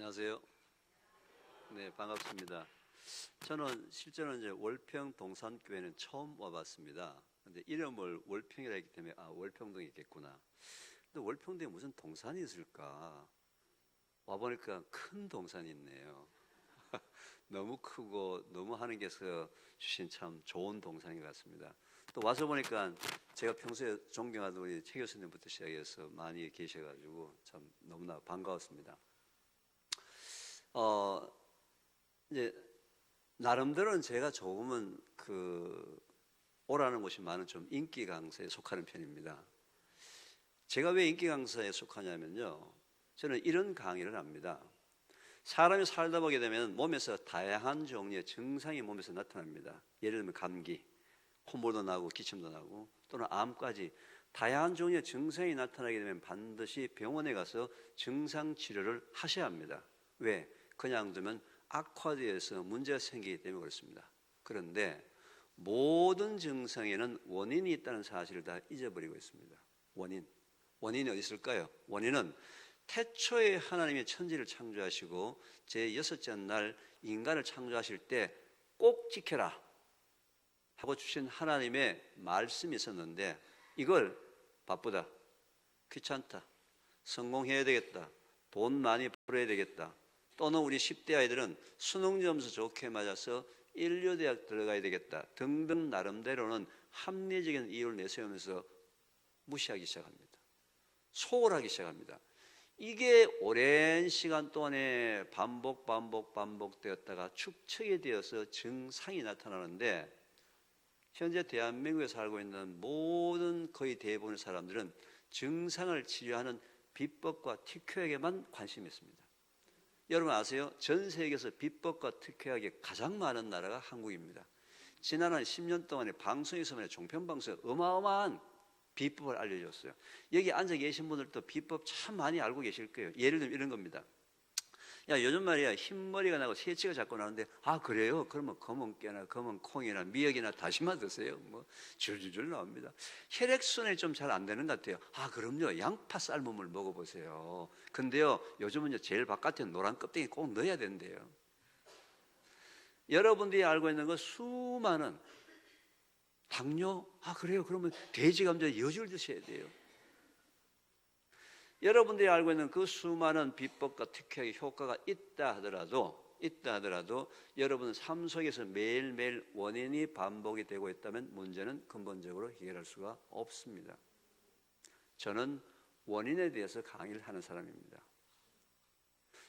안녕하세요. 네, 반갑습니다. 저는 실제로 이제 월평 동산교회는 처음 와봤습니다. 근데 이름을 월평이라 했기 때문에 월평동이 있겠구나. 근데 월평동에 무슨 동산이 있을까? 와보니까 큰 동산이 있네요. 너무 크고 너무 하나님께서 주신 참 좋은 동산인 것 같습니다. 또 와서 보니까 제가 평소에 존경하던 우리 최 교수님부터 시작해서 많이 계셔가지고 참 너무나 반가웠습니다. 이제 나름대로는 제가 조금은 오라는 곳이 많은 좀 인기 강사에 속하는 편입니다. 제가 왜 인기 강사에 속하냐면요, 저는 이런 강의를 합니다. 사람이 살다 보게 되면 몸에서 다양한 종류의 증상이 몸에서 나타납니다. 예를 들면 감기, 콧물도 나고 기침도 나고 또는 암까지 다양한 종류의 증상이 나타나게 되면 반드시 병원에 가서 증상 치료를 하셔야 합니다. 왜? 그냥 두면 악화되어서 문제가 생기기 때문에 그렇습니다. 그런데 모든 증상에는 원인이 있다는 사실을 다 잊어버리고 있습니다. 원인이 어디 있을까요? 원인은 태초에 하나님이 천지를 창조하시고 제6째 날 인간을 창조하실 때 꼭 지켜라 하고 주신 하나님의 말씀이 있었는데, 이걸 바쁘다, 귀찮다, 성공해야 되겠다, 돈 많이 벌어야 되겠다, 또는 우리 10대 아이들은 수능 점수 좋게 맞아서 인류대학 들어가야 되겠다 등등 나름대로는 합리적인 이유를 내세우면서 무시하기 시작합니다. 소홀하기 시작합니다. 이게 오랜 시간 동안에 반복되었다가 축적이 되어서 증상이 나타나는데, 현재 대한민국에 살고 있는 모든 거의 대부분의 사람들은 증상을 치료하는 비법과 특효약에만 관심이 있습니다. 여러분 아세요? 전 세계에서 비법과 특효약이 가장 많은 나라가 한국입니다. 지난 한 10년 동안에 방송에서만 종편방송에 어마어마한 비법을 알려줬어요. 여기 앉아 계신 분들도 비법 참 많이 알고 계실 거예요. 예를 들면 이런 겁니다. 야, 요즘 말이야 흰머리가 나고 새치가 자꾸 나는데, 그래요? 그러면 검은 깨나 검은 콩이나 미역이나 다시마 드세요. 뭐 줄줄줄 나옵니다. 혈액순환이 좀 잘 안 되는 것 같아요. 그럼요, 양파 삶음을 먹어보세요. 근데요, 요즘은 제일 바깥에 노란 껍데기 꼭 넣어야 된대요. 여러분들이 알고 있는 거 수많은 당뇨? 그래요? 그러면 돼지 감자 여줄 드셔야 돼요. 여러분들이 알고 있는 그 수많은 비법과 특효의 효과가 있다 하더라도 여러분 삶 속에서 매일매일 원인이 반복이 되고 있다면 문제는 근본적으로 해결할 수가 없습니다. 저는 원인에 대해서 강의를 하는 사람입니다.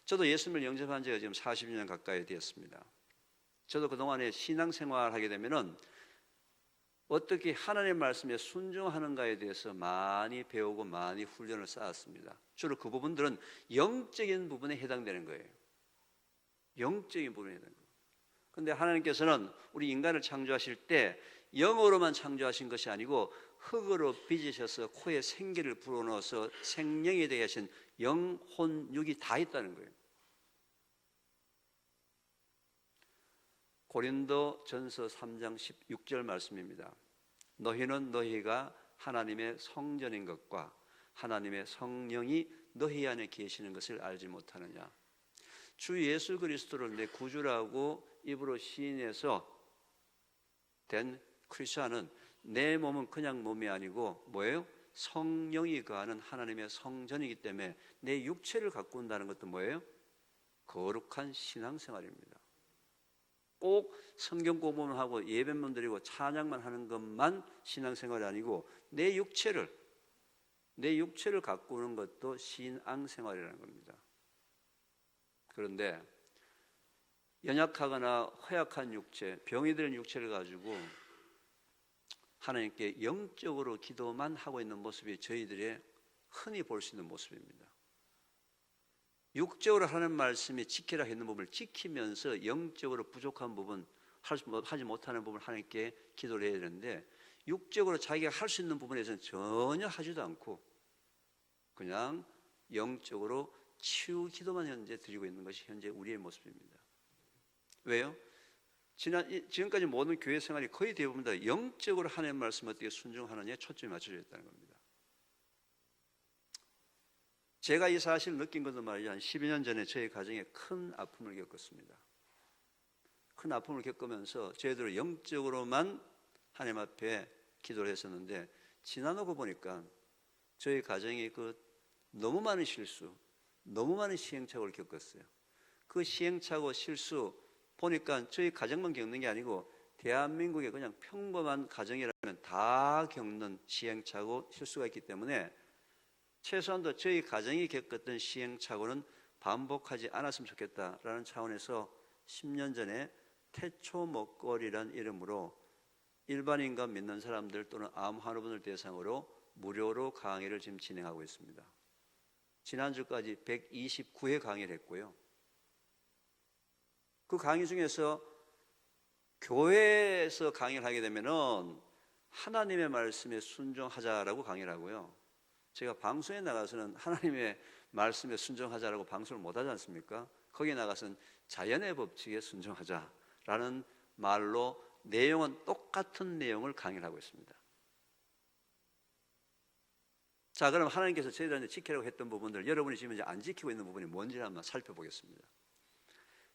저도 예수님을 영접한 지가 지금 40년 가까이 되었습니다. 저도 그동안에 신앙생활 하게 되면은 어떻게 하나님의 말씀에 순종하는가에 대해서 많이 배우고 많이 훈련을 쌓았습니다. 주로 그 부분들은 영적인 부분에 해당되는 거예요. 영적인 부분에 해당되는 거예요. 그런데 하나님께서는 우리 인간을 창조하실 때 영으로만 창조하신 것이 아니고 흙으로 빚으셔서 코에 생기를 불어넣어서 생명이 되게 하신 영, 혼, 육이 다 있다는 거예요. 고린도전서 3장 16절 말씀입니다. 너희는 너희가 하나님의 성전인 것과 하나님의 성령이 너희 안에 계시는 것을 알지 못하느냐. 주 예수 그리스도를 내 구주라고 입으로 시인해서 된 크리스천은 내 몸은 그냥 몸이 아니고 뭐예요? 성령이 거하는 하나님의 성전이기 때문에 내 육체를 갖고 온다는 것도 뭐예요? 거룩한 신앙생활입니다. 꼭 성경 공부만 하고 예배만 드리고 찬양만 하는 것만 신앙생활이 아니고 내 육체를 갖고 오는 것도 신앙생활이라는 겁니다. 그런데 연약하거나 허약한 육체, 병이 든 육체를 가지고 하나님께 영적으로 기도만 하고 있는 모습이 저희들의 흔히 볼 수 있는 모습입니다. 육적으로 하는 말씀이 지키라 했는 부분을 지키면서 영적으로 부족한 부분, 하지 못하는 부분을 하나님께 기도를 해야 되는데, 육적으로 자기가 할 수 있는 부분에서는 전혀 하지도 않고 그냥 영적으로 치유 기도만 현재 드리고 있는 것이 현재 우리의 모습입니다. 왜요? 지금까지 모든 교회 생활이 거의 대부분 다 영적으로 하나님의 말씀을 어떻게 순종하느냐에 초점이 맞춰져 있다는 겁니다. 제가 이 사실을 느낀 것은 말이죠. 한 12년 전에 저희 가정에 큰 아픔을 겪었습니다. 큰 아픔을 겪으면서 저희들 영적으로만 하나님 앞에 기도를 했었는데 지나놓고 보니까 저희 가정이 너무 많은 실수, 너무 많은 시행착오를 겪었어요. 그 시행착오 실수 보니까 저희 가정만 겪는 게 아니고 대한민국의 그냥 평범한 가정이라면 다 겪는 시행착오 실수가 있기 때문에 최소한도 저희 가정이 겪었던 시행착오는 반복하지 않았으면 좋겠다라는 차원에서 10년 전에 태초 먹거리란 이름으로 일반인과 믿는 사람들 또는 암 환우분들 대상으로 무료로 강의를 지금 진행하고 있습니다. 지난주까지 129회 강의를 했고요. 그 강의 중에서 교회에서 강의를 하게 되면은 하나님의 말씀에 순종하자라고 강의를 하고요. 제가 방송에 나가서는 하나님의 말씀에 순종하자라고 방송을 못 하지 않습니까? 거기에 나가서는 자연의 법칙에 순종하자라는 말로 내용은 똑같은 내용을 강의를 하고 있습니다. 자, 그럼 하나님께서 저희들한테 지키라고 했던 부분들, 여러분이 지금 이제 안 지키고 있는 부분이 뭔지를 한번 살펴보겠습니다.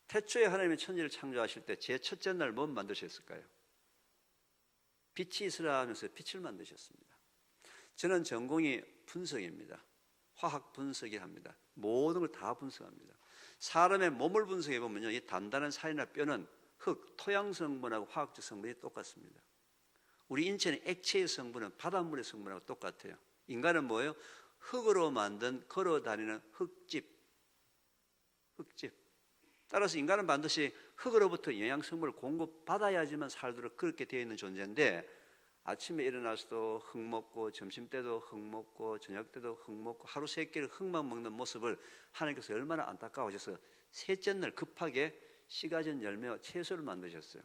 태초에 하나님의 천지를 창조하실 때 제 첫째 날 뭘 만드셨을까요? 빛이 있으라 하면서 빛을 만드셨습니다. 저는 전공이 분석입니다. 화학 분석을 합니다. 모든 걸 다 분석합니다. 사람의 몸을 분석해 보면요, 이 단단한 살이나 뼈는 흙, 토양 성분하고 화학적 성분이 똑같습니다. 우리 인체는 액체의 성분은 바닷물의 성분하고 똑같아요. 인간은 뭐예요? 흙으로 만든 걸어 다니는 흙집. 따라서 인간은 반드시 흙으로부터 영양 성분을 공급받아야지만 살도록 그렇게 되어 있는 존재인데, 아침에 일어나서도 흙 먹고 점심 때도 흙 먹고 저녁 때도 흙 먹고 하루 세 끼를 흙만 먹는 모습을 하나님께서 얼마나 안타까워하셔서 셋째 날 급하게 씨가 진 열매와 채소를 만드셨어요.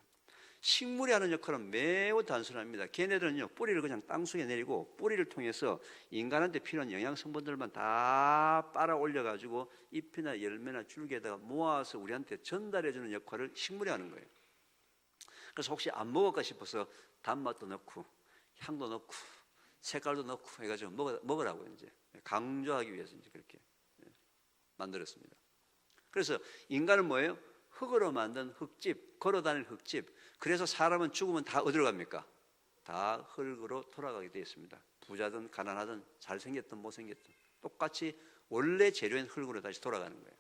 식물이 하는 역할은 매우 단순합니다. 걔네들은요, 뿌리를 그냥 땅속에 내리고 뿌리를 통해서 인간한테 필요한 영양 성분들만 다 빨아 올려가지고 잎이나 열매나 줄기에다가 모아서 우리한테 전달해주는 역할을 식물이 하는 거예요. 그래서 혹시 안 먹을까 싶어서 단맛도 넣고 향도 넣고 색깔도 넣고 해가지고 먹으라고 이제 강조하기 위해서 이제 그렇게 만들었습니다. 그래서 인간은 뭐예요? 흙으로 만든 흙집, 걸어다니는 흙집. 그래서 사람은 죽으면 다 어디로 갑니까? 다 흙으로 돌아가게 되어 있습니다. 부자든 가난하든 잘생겼든 못생겼든 똑같이 원래 재료인 흙으로 다시 돌아가는 거예요.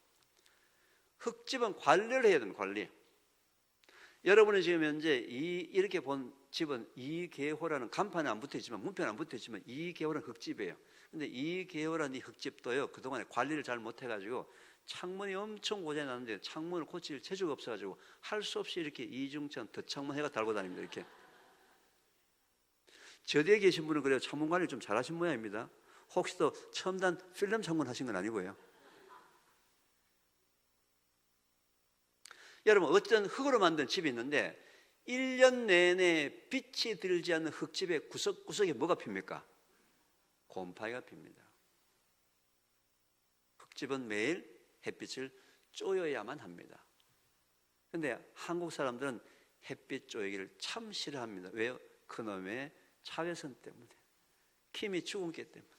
흙집은 관리를 해야 됩니다. 관리. 여러분이 지금 현재 이렇게 본 집은 이계호라는 간판에 안 붙어있지만, 문편에 안 붙어있지만 이계호라는 흙집이에요. 근데 이계호라는 이 흙집도요, 그동안에 관리를 잘 못해가지고 창문이 엄청 고장이 나는데 창문을 고칠 재주가 없어가지고 할 수 없이 이렇게 이중창 덧창문 해가 달고 다닙니다. 이렇게. 저 뒤에 계신 분은 그래요, 창문 관리를 좀 잘하신 모양입니다. 혹시 또 첨단 필름 창문 하신 건 아니고요. 여러분, 어떤 흙으로 만든 집이 있는데 1년 내내 빛이 들지 않는 흙집의 구석구석에 뭐가 핍니까? 곰팡이가 핍니다. 흙집은 매일 햇빛을 쬐어야만 합니다. 그런데 한국 사람들은 햇빛 쬐기를 참 싫어합니다. 왜요? 그놈의 자외선 때문에, 김이 주근깨 때문에.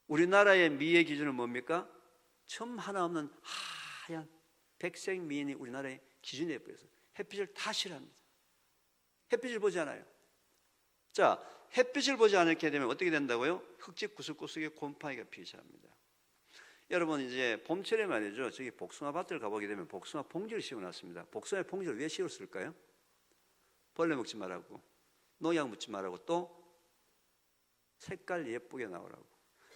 우리나라의 미의 기준은 뭡니까? 점 하나 없는 하얀 백색 미인이 우리나라의 기준이 되어버려서 햇빛을 다 싫어합니다. 햇빛을 보지 않아요. 자, 햇빛을 보지 않게 되면 어떻게 된다고요? 흙집 구석구석에 곰팡이가 피기 시작합니다. 여러분, 이제 봄철에 말이죠, 저기 복숭아 밭을 가보게 되면 복숭아 봉지를 씌워놨습니다. 복숭아 봉지를 왜 씌웠을까요? 벌레 먹지 말라고, 농약 묻지 말라고, 또 색깔 예쁘게 나오라고.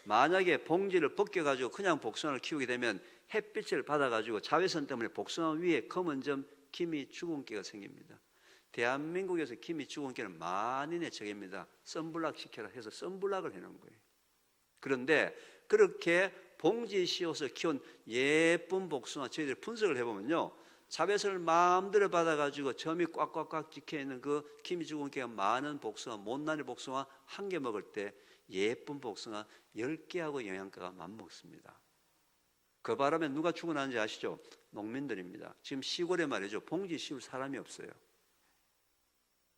만약에 봉지를 벗겨가지고 그냥 복숭아를 키우게 되면 햇빛을 받아가지고 자외선 때문에 복숭아 위에 검은 점, 기미, 주근깨가 생깁니다. 대한민국에서 기미, 주근깨는 만인의 적입니다. 선블락 시켜라 해서 선블락을 해놓은 거예요. 그런데 그렇게 봉지에 씌워서 키운 예쁜 복숭아, 저희들 분석을 해보면요, 자외선을 마음대로 받아가지고 점이 꽉꽉꽉 찍혀있는 그 기미, 주근깨가 많은 복숭아, 못난이 복숭아 한 개 먹을 때 예쁜 복숭아 10개하고 영양가가 맞먹습니다. 그 바람에 누가 죽어나는지 아시죠? 농민들입니다. 지금 시골에 말이죠, 봉지 씌울 사람이 없어요.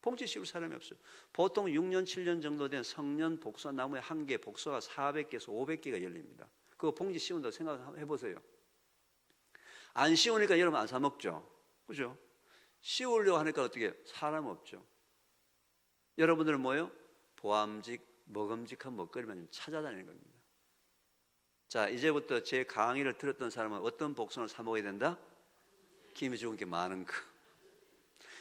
봉지 씌울 사람이 없어요. 보통 6년, 7년 정도 된 성년 복숭아 나무에 한 개, 복숭아가 400개에서 500개가 열립니다. 그거 봉지 씌운다고 생각해 보세요. 안 씌우니까 여러분 안 사 먹죠. 그죠? 씌우려고 하니까 어떻게 사람 없죠. 여러분들은 뭐예요? 보암직, 먹음직한 먹거리만 좀 찾아다니는 겁니다. 자, 이제부터 제 강의를 들었던 사람은 어떤 복숭아를 사 먹어야 된다? 김이 죽은 게 많은 거.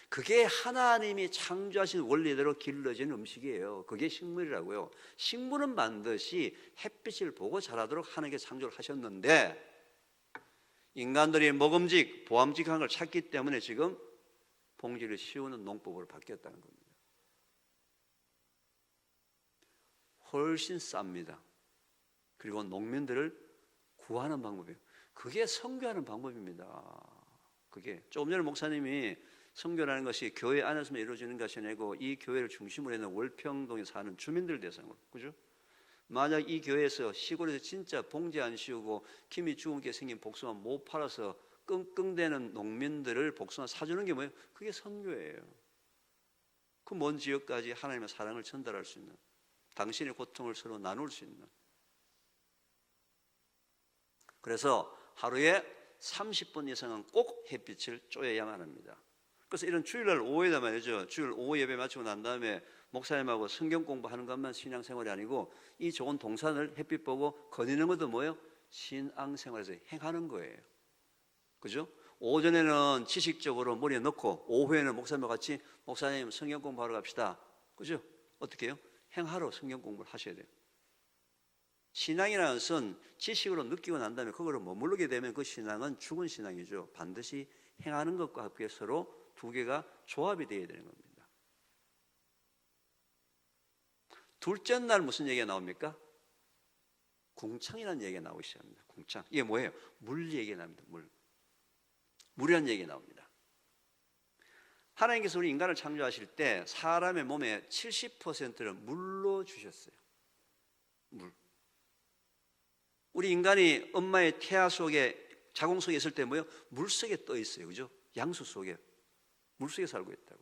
그게 하나님이 창조하신 원리대로 길러진 음식이에요. 그게 식물이라고요. 식물은 반드시 햇빛을 보고 자라도록 하나님께 창조를 하셨는데 인간들이 먹음직, 보암직한 걸 찾기 때문에 지금 봉지를 씌우는 농법으로 바뀌었다는 겁니다. 훨씬 쌉니다. 그리고 농민들을 구하는 방법이에요. 그게 선교하는 방법입니다. 그게 조금 전에 목사님이 선교라는 것이 교회 안에서만 이루어지는 것이 아니고 이 교회를 중심으로 있는 월평동에 사는 주민들 대상으로, 그죠? 만약 이 교회에서 시골에서 진짜 봉지 안 씌우고 김이 죽게 생긴 복숭아 못 팔아서 끙끙대는 농민들을 복숭아 사주는 게 뭐예요? 그게 선교예요. 그 먼 지역까지 하나님의 사랑을 전달할 수 있는, 당신의 고통을 서로 나눌 수 있는. 그래서 하루에 30분 이상은 꼭 햇빛을 쬐야만 합니다. 그래서 이런 주일날 오후에다 말이죠. 주일 오후 예배 마치고 난 다음에 목사님하고 성경 공부하는 것만 신앙생활이 아니고 이 좋은 동산을 햇빛 보고 거니는 것도 뭐예요? 신앙생활에서 행하는 거예요. 그죠? 오전에는 지식적으로 머리에 넣고 오후에는 목사님과 같이 목사님 성경 공부하러 갑시다. 그죠? 어떻게 해요? 행하러 성경 공부를 하셔야 돼요. 신앙이라는 것은 지식으로 느끼고 난 다음에 그거를 머무르게 되면 그 신앙은 죽은 신앙이죠. 반드시 행하는 것과 함께 서로 두 개가 조합이 되어야 되는 겁니다. 둘째 날 무슨 얘기가 나옵니까? 궁창이라는 얘기가 나오기 시작합니다. 궁창. 이게 뭐예요? 물 얘기가 나옵니다. 물이라는 얘기가 나옵니다. 하나님께서 우리 인간을 창조하실 때 사람의 몸의 70%를 물로 주셨어요. 물. 우리 인간이 엄마의 태아 속에 자궁 속에 있을 때 뭐예요? 물 속에 떠 있어요. 그죠? 양수 속에. 물 속에 살고 있다고.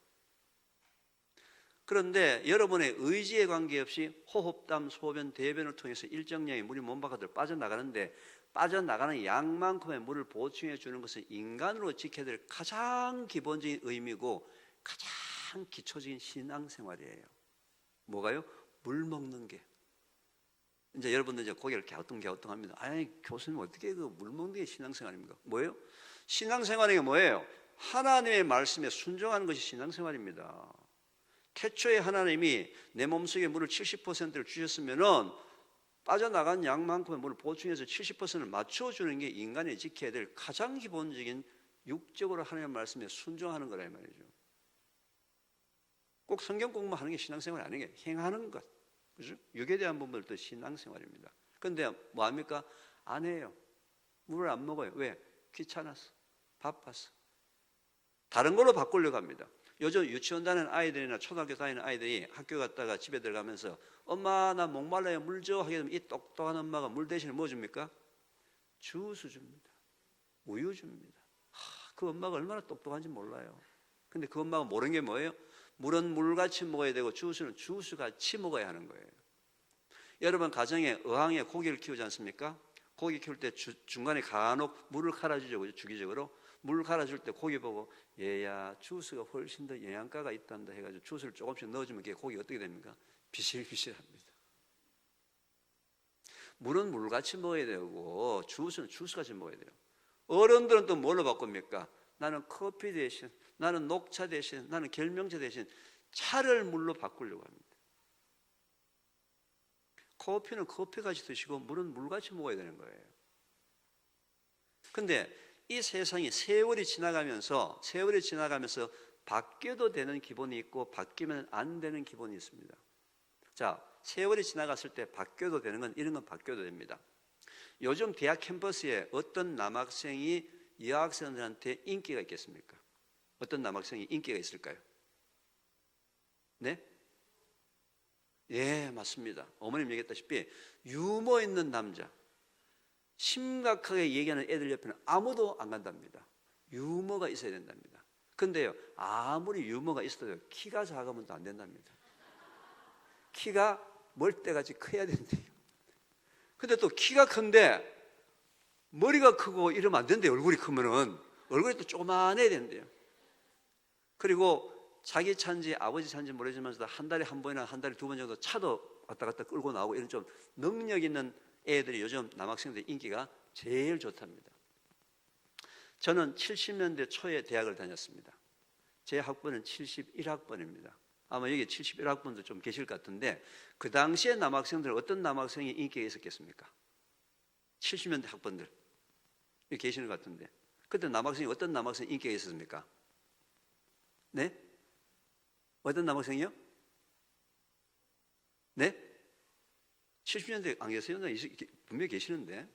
그런데 여러분의 의지에 관계없이 호흡담, 소변, 대변을 통해서 일정량의 물이 몸 바깥으로 빠져나가는데 빠져나가는 양만큼의 물을 보충해 주는 것은 인간으로 지켜야 될 가장 기본적인 의미고 가장 기초적인 신앙생활이에요. 뭐가요? 물 먹는 게. 이제 여러분들 이제 고개를 갸우뚱갸우뚱합니다. 아니 교수님 어떻게 그 물 먹는 게 신앙생활입니까? 뭐예요? 신앙생활이 뭐예요? 하나님의 말씀에 순종하는 것이 신앙생활입니다. 태초에 하나님이 내 몸속에 물을 70%를 주셨으면은 빠져나간 양만큼의 물을 보충해서 70%를 맞춰주는 게 인간이 지켜야 될 가장 기본적인 육적으로 하나님의 말씀에 순종하는 거라 이 말이죠. 꼭 성경 공부하는 게 신앙생활이 아니에요. 행하는 것. 그죠? 육에 대한 부분들도 신앙생활입니다. 그런데 뭐합니까? 안 해요. 물을 안 먹어요. 왜? 귀찮아서, 바빠서. 다른 걸로 바꾸려고 합니다. 요즘 유치원 다니는 아이들이나 초등학교 다니는 아이들이 학교 갔다가 집에 들어가면서 엄마 나 목말라요 물 줘 하게 되면 이 똑똑한 엄마가 물 대신에 뭐 줍니까? 주스 줍니다. 우유 줍니다. 그 엄마가 얼마나 똑똑한지 몰라요. 근데 그 엄마가 모르는 게 뭐예요? 물은 물같이 먹어야 되고 주스는 주스같이 먹어야 하는 거예요. 여러분 가정에 어항에 고기를 키우지 않습니까? 고기 키울 때 중간에 간혹 물을 갈아주죠. 주기적으로. 물 갈아줄 때 고기 보고 얘야 주스가 훨씬 더 영양가가 있단다 해가지고 주스를 조금씩 넣어주면 그게 고기가 어떻게 됩니까? 비실비실합니다. 물은 물같이 먹어야 되고 주스는 주스같이 먹어야 돼요. 어른들은 또 뭘로 바꿉니까? 나는 커피 대신, 나는 녹차 대신, 나는 결명차 대신 차를 물로 바꾸려고 합니다. 커피는 커피같이 드시고 물은 물같이 먹어야 되는 거예요. 근데 이 세상이 세월이 지나가면서 바뀌어도 되는 기본이 있고 바뀌면 안 되는 기본이 있습니다. 자, 세월이 지나갔을 때 바뀌어도 되는 건 이런 건 바뀌어도 됩니다. 요즘 대학 캠퍼스에 어떤 남학생이 여학생들한테 인기가 있겠습니까? 어떤 남학생이 인기가 있을까요? 네? 예, 맞습니다. 어머님 얘기했다시피 유머 있는 남자, 심각하게 얘기하는 애들 옆에는 아무도 안 간답니다. 유머가 있어야 된답니다. 근데요, 아무리 유머가 있어도 키가 작으면 또 안 된답니다. 키가 멀대같이 커야 된대요. 근데 또 키가 큰데 머리가 크고 이러면 안 된대요. 얼굴이 크면은. 얼굴이 또 조그만해야 된대요. 그리고 자기 차인지 아버지 차인지 모르지만 한 달에 한 번이나 한 달에 두 번 정도 차도 왔다 갔다 끌고 나오고 이런 좀 능력 있는 애들이 요즘 남학생들 인기가 제일 좋답니다. 저는 70년대 초에 대학을 다녔습니다. 제 학번은 71학번입니다. 아마 여기 71학번도 좀 계실 것 같은데 그 당시에 남학생들 어떤 남학생이 인기가 있었겠습니까? 70년대 학번들 여기 계시는 것 같은데 그때 남학생이 어떤 남학생이 인기가 있었습니까? 네? 어떤 남학생이요? 네? 70년대 안 계세요? 분명히 계시는데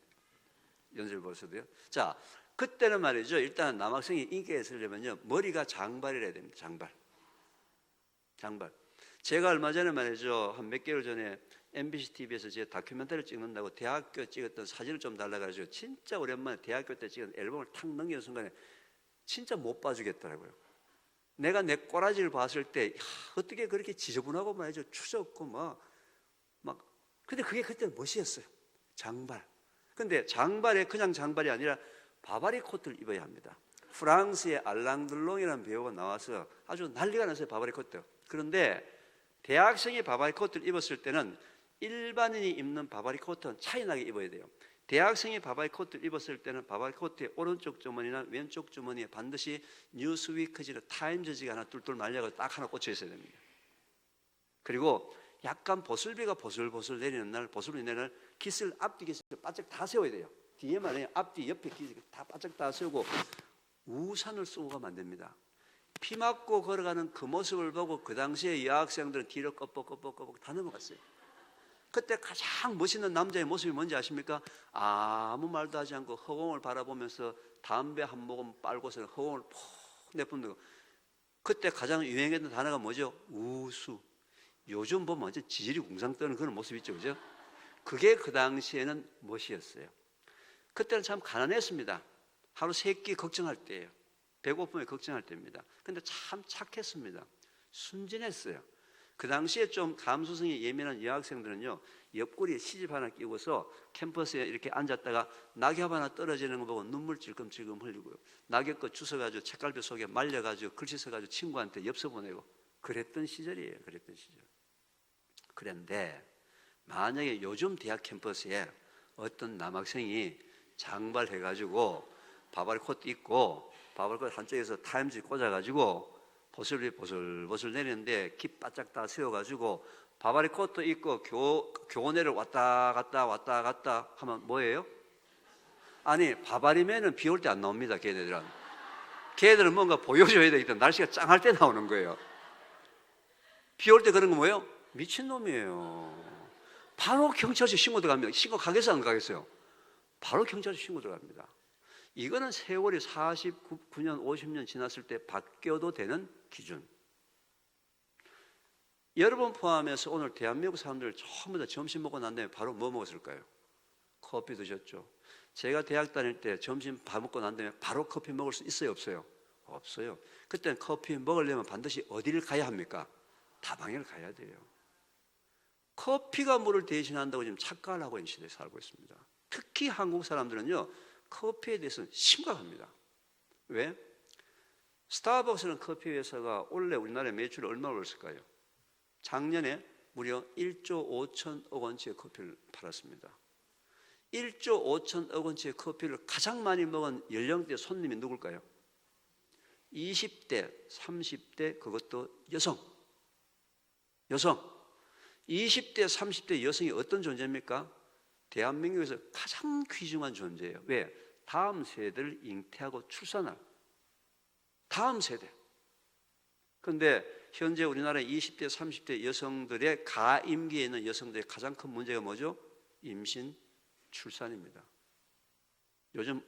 연세를 보셔도요. 자, 그때는 말이죠. 일단 남학생이 인기가 있으려면요 머리가 장발이라야 됩니다. 장발. 제가 얼마 전에 말이죠 한 몇 개월 전에 MBC TV에서 제 다큐멘터리를 찍는다고 대학교 찍었던 사진을 좀 달라가지고 진짜 오랜만에 대학교 때 찍은 앨범을 탁 넘기는 순간에 진짜 못 봐주겠더라고요. 내가 내 꼬라지를 봤을 때 어떻게 그렇게 지저분하고 말이죠 추졌고 막 근데 그게 그때 멋이었어요. 장발. 근데 장발에 그냥 장발이 아니라 바바리 코트를 입어야 합니다. 프랑스의 알랑 들롱이라는 배우가 나와서 아주 난리가 났어요. 바바리 코트. 그런데 대학생이 바바리 코트를 입었을 때는 일반인이 입는 바바리 코트는 차이나게 입어야 돼요. 대학생이 바바리 코트를 입었을 때는 바바리 코트의 오른쪽 주머니나 왼쪽 주머니에 반드시 뉴스위크지나 타임즈지가 하나 뚫뚫 말려서 딱 하나 꽂혀 있어야 됩니다. 그리고 약간 보슬비가 보슬보슬 내리는 날, 보슬비 내리는 날 깃을 앞뒤 깃을 바짝 다 세워야 돼요. 뒤에만 아니라 앞뒤 옆에 깃을 다 바짝 다 세우고 우산을 쓰고 가면 안 됩니다. 피 맞고 걸어가는 그 모습을 보고 그 당시에 여학생들은 뒤로 껍벅 다 넘어갔어요. 그때 가장 멋있는 남자의 모습이 뭔지 아십니까? 아무 말도 하지 않고 허공을 바라보면서 담배 한 모금 빨고서 허공을 푹 내뿜는 거. 그때 가장 유행했던 단어가 뭐죠? 우수. 요즘 보면 완전 지질이 궁상 떠는 그런 모습 있죠, 그죠? 그게 그 당시에는 멋이었어요. 그때는 참 가난했습니다. 하루 세 끼 걱정할 때예요. 배고픔에 걱정할 때입니다. 근데 참 착했습니다. 순진했어요. 그 당시에 좀 감수성이 예민한 여학생들은요 옆구리에 시집 하나 끼고서 캠퍼스에 이렇게 앉았다가 낙엽 하나 떨어지는 거 보고 눈물 찔끔찔끔 흘리고요. 낙엽꽃 주워가지고 책갈피 속에 말려가지고 글씨 써가지고 친구한테 엽서 보내고 그랬던 시절이에요. 그랬던 시절. 그런데 만약에 요즘 대학 캠퍼스에 어떤 남학생이 장발해가지고 바바리 코트 입고 바바리 코트 한쪽에서 타임즈 꽂아가지고 보슬비 보슬보슬 내리는데 깃 바짝 다 세워가지고 바바리 코트 입고 교원회를 왔다 갔다 하면 뭐예요? 아니 바바리맨은 비 올 때 안 나옵니다. 걔네들은 뭔가 보여줘야 되기 때문에 날씨가 짱할 때 나오는 거예요. 비 올 때 그런 거 뭐예요? 미친놈이에요. 바로 경찰서 신고 들어갑니다. 신고 가겠어요 안 가겠어요? 바로 경찰서 신고 들어갑니다. 이거는 세월이 49년 50년 지났을 때 바뀌어도 되는 기준. 여러분 포함해서 오늘 대한민국 사람들 전부 다 점심 먹고 난 다음에 바로 뭐 먹었을까요? 커피 드셨죠. 제가 대학 다닐 때 점심 밥 먹고 난 다음에 바로 커피 먹을 수 있어요 없어요? 없어요. 그때는 커피 먹으려면 반드시 어디를 가야 합니까? 다방을 가야 돼요. 커피가 물을 대신한다고 지금 착각을 하고 있는 시대에 살고 있습니다. 특히 한국 사람들은요 커피에 대해서는 심각합니다. 왜? 스타벅스는 커피 회사가 원래 우리나라에 매출을 얼마나 벌었을까요? 작년에 무려 1조 5천억 원치의 커피를 팔았습니다. 1조 5천억 원치의 커피를 가장 많이 먹은 연령대 손님이 누굴까요? 20대, 30대, 그것도 여성. 20대, 30대 여성이 어떤 존재입니까? 대한민국에서 가장 귀중한 존재예요. 왜? 다음 세대를 잉태하고 출산할 다음 세대. 그런데 현재 우리나라의 20대, 30대 여성들의 가임기에 있는 여성들의 가장 큰 문제가 뭐죠? 임신, 출산입니다. 요즘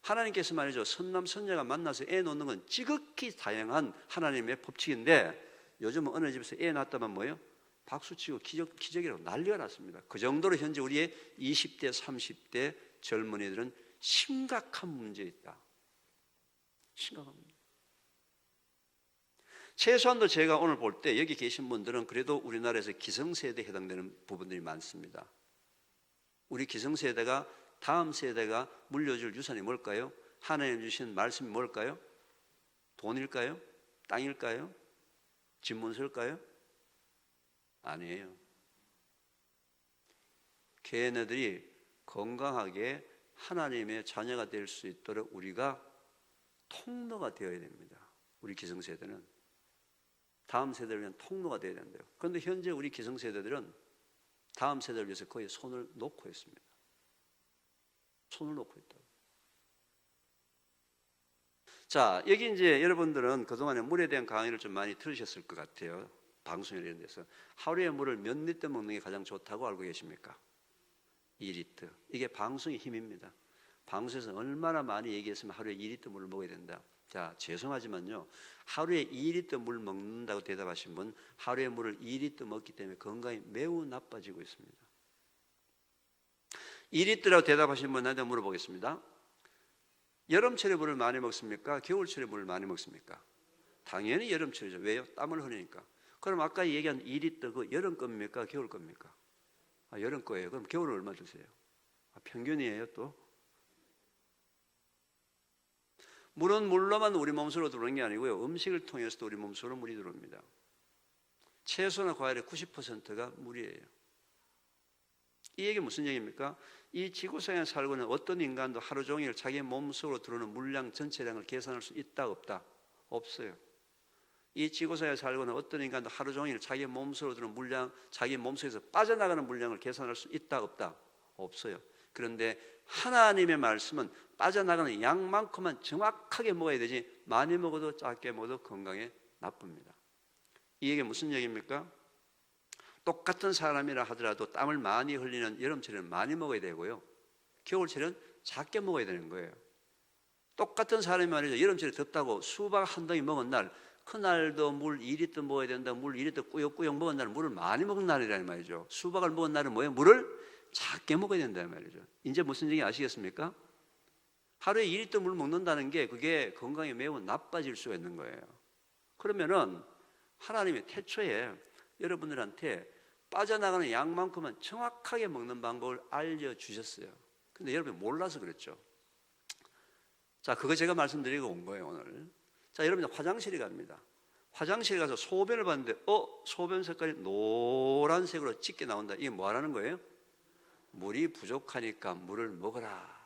하나님께서 말이죠. 선남, 선녀가 만나서 애 놓는 건 지극히 다양한 하나님의 법칙인데 요즘은 어느 집에서 애 낳았다면 뭐예요? 박수치고 기적이라고 난리가 났습니다. 그 정도로 현재 우리의 20대, 30대 젊은이들은 심각한 문제에 있다. 심각합니다. 최소한도 제가 오늘 볼 때 여기 계신 분들은 그래도 우리나라에서 기성세대에 해당되는 부분들이 많습니다. 우리 기성세대가 다음 세대가 물려줄 유산이 뭘까요? 하나님 주신 말씀이 뭘까요? 돈일까요? 땅일까요? 집문서일까요? 아니에요. 걔네들이 건강하게 하나님의 자녀가 될 수 있도록 우리가 통로가 되어야 됩니다. 우리 기성세대는 다음 세대를 위한 통로가 되어야 된대요. 그런데 현재 우리 기성세대들은 다음 세대를 위해서 거의 손을 놓고 있습니다. 손을 놓고 있다고. 자, 여기 이제 여러분들은 그동안에 물에 대한 강의를 좀 많이 들으셨을 것 같아요. 방송이나 이런 데서. 하루에 물을 몇 리터 먹는 게 가장 좋다고 알고 계십니까? 2리터. 이게 방송의 힘입니다. 방송에서 얼마나 많이 얘기했으면 하루에 2리터 물을 먹어야 된다. 자, 죄송하지만요, 하루에 2리터 물 먹는다고 대답하신 분, 하루에 물을 2리터 먹기 때문에 건강이 매우 나빠지고 있습니다. 2리터라고 대답하신 분한테 물어보겠습니다. 여름철에 물을 많이 먹습니까? 겨울철에 물을 많이 먹습니까? 당연히 여름철이죠. 왜요? 땀을 흘리니까. 그럼 아까 얘기한 2리터 그 여름 겁니까? 겨울 겁니까? 여름 거예요. 그럼 겨울은 얼마 드세요? 평균이에요 또? 물은 물로만 우리 몸속으로 들어오는 게 아니고요, 음식을 통해서도 우리 몸속으로 물이 들어옵니다. 채소나 과일의 90%가 물이에요. 이 얘기 무슨 얘기입니까? 이 지구상에 살고 있는 어떤 인간도 하루 종일 자기 몸속으로 들어오는 물량 전체량을 계산할 수 있다 없다? 없어요. 이 지구상에 살고 있는 어떤 인간도 하루 종일 자기 몸속으로 들어오는 물량, 자기 몸속에서 빠져나가는 물량을 계산할 수 있다 없다? 없어요. 그런데 하나님의 말씀은 빠져나가는 양만큼만 정확하게 먹어야 되지, 많이 먹어도 작게 먹어도 건강에 나쁩니다. 이 얘기 무슨 얘기입니까? 똑같은 사람이라 하더라도 땀을 많이 흘리는 여름철에는 많이 먹어야 되고요, 겨울철에는 작게 먹어야 되는 거예요. 똑같은 사람이 말이죠, 여름철에 덥다고 수박 한 덩이 먹은 날, 그날도 물 2리터 먹어야 된다, 물 2리터 꾸역꾸역 먹은 날은 물을 많이 먹은 날이라는 말이죠. 수박을 먹은 날은 뭐예요? 물을 작게 먹어야 된다는 말이죠. 이제 무슨 얘기 아시겠습니까? 하루에 2리터 물 먹는다는 게 그게 건강에 매우 나빠질 수가 있는 거예요. 그러면은 하나님이 태초에 여러분들한테 빠져나가는 양만큼은 정확하게 먹는 방법을 알려주셨어요. 근데 여러분이 몰라서 그랬죠. 자, 그거 제가 말씀드리고 온 거예요 오늘. 자, 여러분들 화장실에 갑니다. 화장실에 가서 소변을 봤는데 소변 색깔이 노란색으로 짙게 나온다. 이게 뭐 하라는 거예요? 물이 부족하니까 물을 먹어라.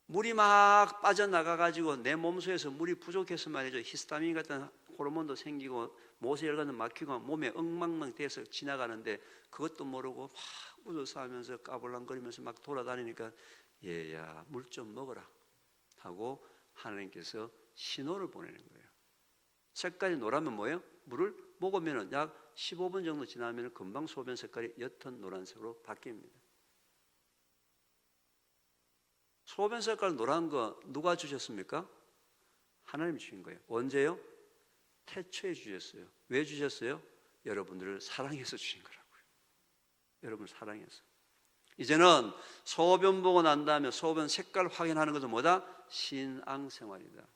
물이 막 빠져나가가지고 내 몸속에서 물이 부족해서 말이죠, 히스타민 같은 호르몬도 생기고 모세혈관도 막히고 몸에 엉망망 돼서 지나가는데 그것도 모르고 막 웃어서 하면서 까불랑거리면서 막 돌아다니니까 얘야 물 좀 먹어라 하고 하나님께서 신호를 보내는 거예요. 색깔이 노라면 뭐예요? 물을 먹으면 약 15분 정도 지나면 금방 소변 색깔이 옅은 노란색으로 바뀝니다. 소변 색깔 노란 거 누가 주셨습니까? 하나님이 주신 거예요. 언제요? 태초에 주셨어요. 왜 주셨어요? 여러분들을 사랑해서 주신 거라고요. 여러분을 사랑해서. 이제는 소변 보고 난 다음에 소변 색깔 확인하는 것은 뭐다? 신앙생활이다.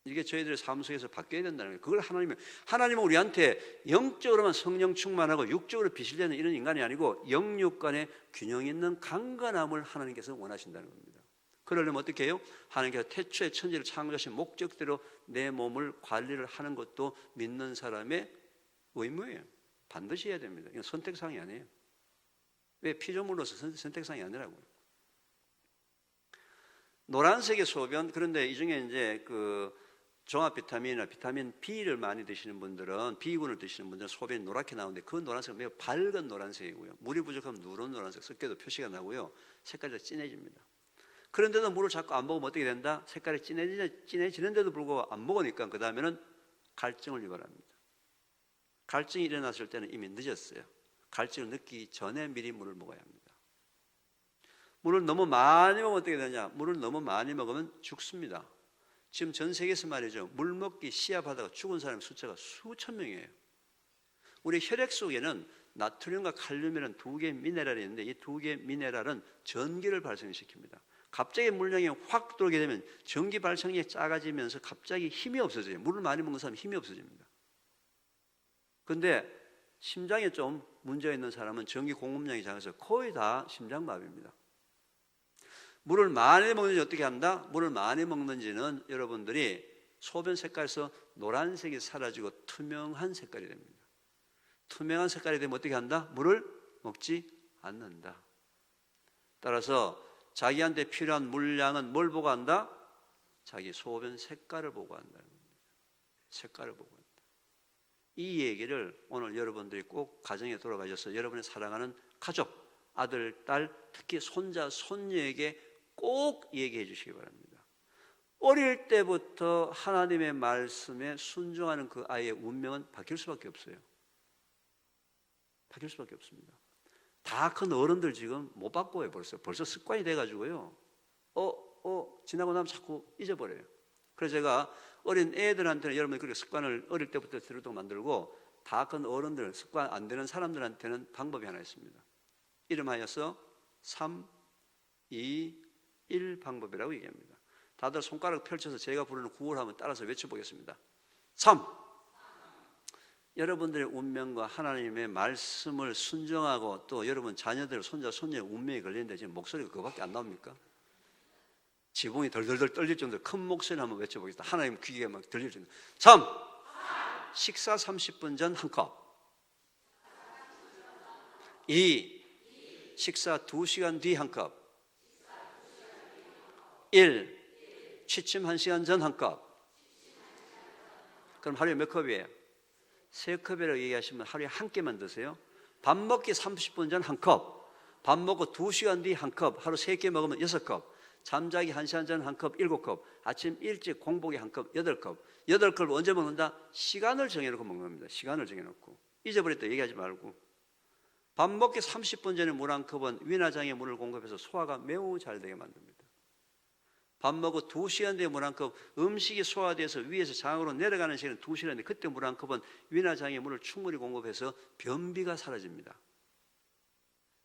이게 저희들의 삶 속에서 바뀌어야 된다는 거예요. 그걸 하나님은 우리한테 영적으로만 성령 충만하고 육적으로 빛을 내는 이런 인간이 아니고 영육 간의 균형 있는 강건함을 하나님께서 원하신다는 겁니다. 그러려면 어떻게 해요? 하나님께서 태초에 천지를 창조하신 목적대로 내 몸을 관리를 하는 것도 믿는 사람의 의무예요. 반드시 해야 됩니다. 이건 선택사항이 아니에요. 왜? 피조물로서 선택사항이 아니라고요. 노란색의 소변, 그런데 이 중에 이제 그 종합 비타민이나 비타민 B를 많이 드시는 분들은, B군을 드시는 분들은 소변이 노랗게 나오는데 그 노란색은 매우 밝은 노란색이고요. 물이 부족하면 누런 노란색 섞여도 표시가 나고요. 색깔이 진해집니다. 그런데도 물을 자꾸 안 먹으면 어떻게 된다? 색깔이 진해지는데도 불구하고 안 먹으니까 그 다음에는 갈증을 유발합니다. 갈증이 일어났을 때는 이미 늦었어요. 갈증을 느끼기 전에 미리 물을 먹어야 합니다. 물을 너무 많이 먹으면 어떻게 되냐? 물을 너무 많이 먹으면 죽습니다. 지금 전 세계에서 말이죠, 물 먹기 시합하다가 죽은 사람의 숫자가 수천 명이에요. 우리 혈액 속에는 나트륨과 칼륨이라는 두 개의 미네랄이 있는데 이 두 개의 미네랄은 전기를 발생시킵니다. 갑자기 물량이 확 들어오게 되면 전기 발생량이 작아지면서 갑자기 힘이 없어져요. 물을 많이 먹는 사람은 힘이 없어집니다. 그런데 심장에 좀 문제가 있는 사람은 전기 공급량이 작아서 거의 다 심장마비입니다. 물을 많이 먹는지 어떻게 한다? 물을 많이 먹는지는 여러분들이 소변 색깔에서 노란색이 사라지고 투명한 색깔이 됩니다. 투명한 색깔이 되면 어떻게 한다? 물을 먹지 않는다. 따라서 자기한테 필요한 물량은 뭘 보고 한다? 자기 소변 색깔을 보고 한다는 겁니다. 색깔을 보고 한다. 이 얘기를 오늘 여러분들이 꼭 가정에 돌아가셔서 여러분의 사랑하는 가족, 아들, 딸, 특히 손자, 손녀에게 꼭 얘기해 주시기 바랍니다. 어릴 때부터 하나님의 말씀에 순종하는 그 아이의 운명은 바뀔 수밖에 없어요. 바뀔 수밖에 없습니다. 다 큰 어른들 지금 못 바꿔요. 벌써 습관이 돼가지고요. 지나고 나면 자꾸 잊어버려요. 그래서 제가 어린 애들한테는 여러분이 그렇게 습관을 어릴 때부터 들도록 만들고 다 큰 어른들, 습관 안 되는 사람들한테는 방법이 하나 있습니다. 이름하여서 3, 2, 1 방법이라고 얘기합니다. 다들 손가락 펼쳐서 제가 부르는 구호를 한번 따라서 외쳐보겠습니다. 3. 여러분들의 운명과 하나님의 말씀을 순종하고 또 여러분 자녀들, 손자, 손녀의 운명이 걸리는데 지금 목소리가 그거밖에 안 나옵니까? 지붕이 덜덜덜 떨릴 정도로 큰 목소리 한번 외쳐보겠습니다. 하나님 귀에 막 들릴 정도. 3. 식사 30분 전 한 컵. 2. 식사 2시간 뒤 한 컵. 1. 취침 1시간 전 한 컵. 그럼 하루에 몇 컵이에요? 3컵이라고 얘기하시면 하루에 한 끼만 드세요. 밥 먹기 30분 전 한 컵. 밥 먹고 2시간 뒤 한 컵. 하루 3끼 먹으면 6컵. 잠자기 1시간 전 한 컵, 7컵. 아침 일찍 공복에 한 컵, 8컵. 8컵을 언제 먹는다? 시간을 정해놓고 먹는 겁니다. 시간을 정해놓고. 잊어버렸다 얘기하지 말고. 밥 먹기 30분 전에 물 한 컵은 위나장에 물을 공급해서 소화가 매우 잘 되게 만듭니다. 밥 먹고 2시간 뒤에 물 한 컵, 음식이 소화돼서 위에서 장으로 내려가는 시간은 2시간인데 그때 물 한 컵은 위나장에 물을 충분히 공급해서 변비가 사라집니다.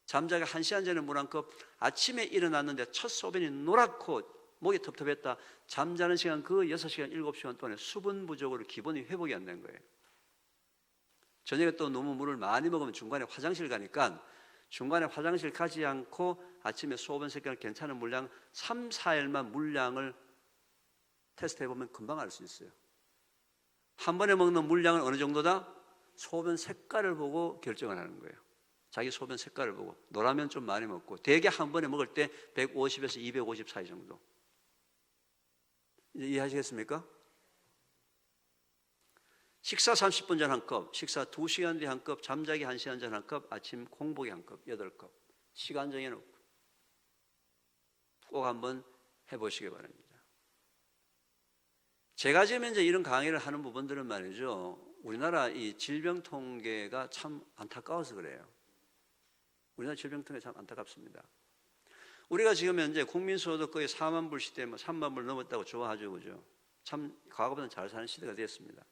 잠자기 1시간 전에 물 한 컵, 아침에 일어났는데 첫 소변이 노랗고 목이 텁텁했다. 잠자는 시간 그 6시간, 7시간 동안에 수분 부족으로 기본이 회복이 안 된 거예요. 저녁에 또 너무 물을 많이 먹으면 중간에 화장실 가니까 중간에 화장실 가지 않고 아침에 소변 색깔 괜찮은 물량 3, 4일만 물량을 테스트해보면 금방 알 수 있어요. 한 번에 먹는 물량은 어느 정도다? 소변 색깔을 보고 결정을 하는 거예요. 자기 소변 색깔을 보고. 노라면 좀 많이 먹고 대개 한 번에 먹을 때 150에서 250 사이 정도. 이제 이해하시겠습니까? 식사 30분 전 한 컵, 식사 2시간 뒤 한 컵, 잠자기 1시간 전 한 컵, 아침 공복에 한 컵, 8컵. 시간 정해놓고 꼭 한번 해보시기 바랍니다. 제가 지금 이제 이런 강의를 하는 부분들은 말이죠. 우리나라 이 질병 통계가 참 안타까워서 그래요. 우리나라 질병 통계 참 안타깝습니다. 우리가 지금 현재 국민소득 거의 4만 불 시대, 3만 불 넘었다고 좋아하죠, 그죠? 참 과거보다는 잘 사는 시대가 되었습니다.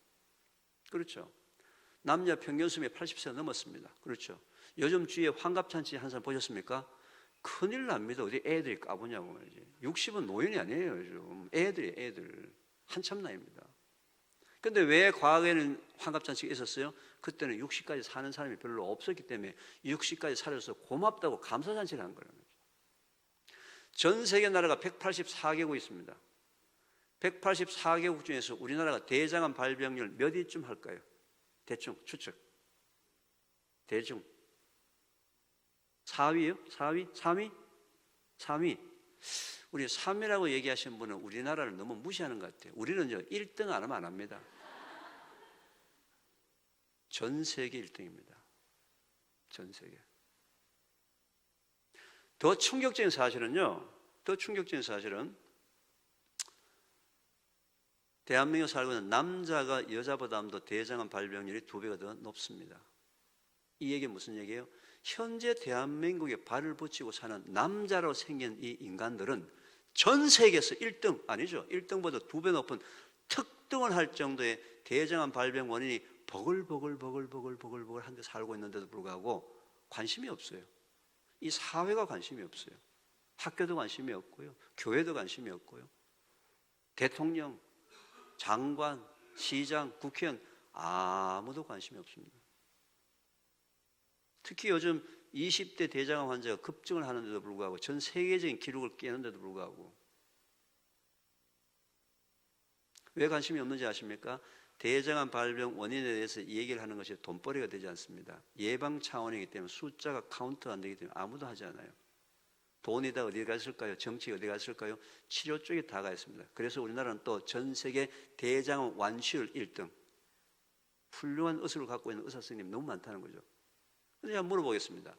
그렇죠. 남녀 평균 수명이 80세가 넘었습니다. 그렇죠. 요즘 주위에 환갑잔치 한 사람 보셨습니까? 큰일 납니다. 어디 애들이 까부냐고 말이지. 60은 노인이 아니에요, 요즘. 애들. 한참 나이입니다. 근데 왜 과거에는 환갑잔치가 있었어요? 그때는 60까지 사는 사람이 별로 없었기 때문에 60까지 살아서 고맙다고 감사잔치를 한 거예요. 전 세계 나라가 184개국 있습니다. 184개국 중에서 우리나라가 대장암 발병률 몇 위쯤 할까요? 대충 추측. 대충 4위요? 4위? 3위? 3위. 우리 3위라고 얘기하시는 분은 우리나라를 너무 무시하는 것 같아요. 우리는 1등 안 하면 안 합니다. 전 세계 1등입니다. 전 세계. 더 충격적인 사실은요. 대한민국에 살고 있는 남자가 여자보다도 대장암 발병률이 2배가 더 높습니다. 이 얘기는 무슨 얘기예요? 현재 대한민국에 발을 붙이고 사는 남자로 생긴 이 인간들은 전 세계에서 1등, 아니죠. 1등보다 2배 높은 특등을 할 정도의 대장암 발병 원인이 버글버글 한데 살고 있는데도 불구하고 관심이 없어요. 이 사회가 관심이 없어요. 학교도 관심이 없고요. 교회도 관심이 없고요. 대통령, 장관, 시장, 국회의원 아무도 관심이 없습니다. 특히 요즘 20대 대장암 환자가 급증을 하는데도 불구하고 전 세계적인 기록을 깨는데도 불구하고 왜 관심이 없는지 아십니까? 대장암 발병 원인에 대해서 이 얘기를 하는 것이 돈벌이가 되지 않습니다. 예방 차원이기 때문에 숫자가 카운트가 안 되기 때문에 아무도 하지 않아요. 돈이 다 어디 갔을까요? 정치가 어디 갔을까요? 치료 쪽에 다 가 있습니다. 그래서 우리나라는 또 전 세계 대장암 완치율 1등. 훌륭한 의술을 갖고 있는 의사 선생님이 너무 많다는 거죠. 그런데 제가 물어보겠습니다.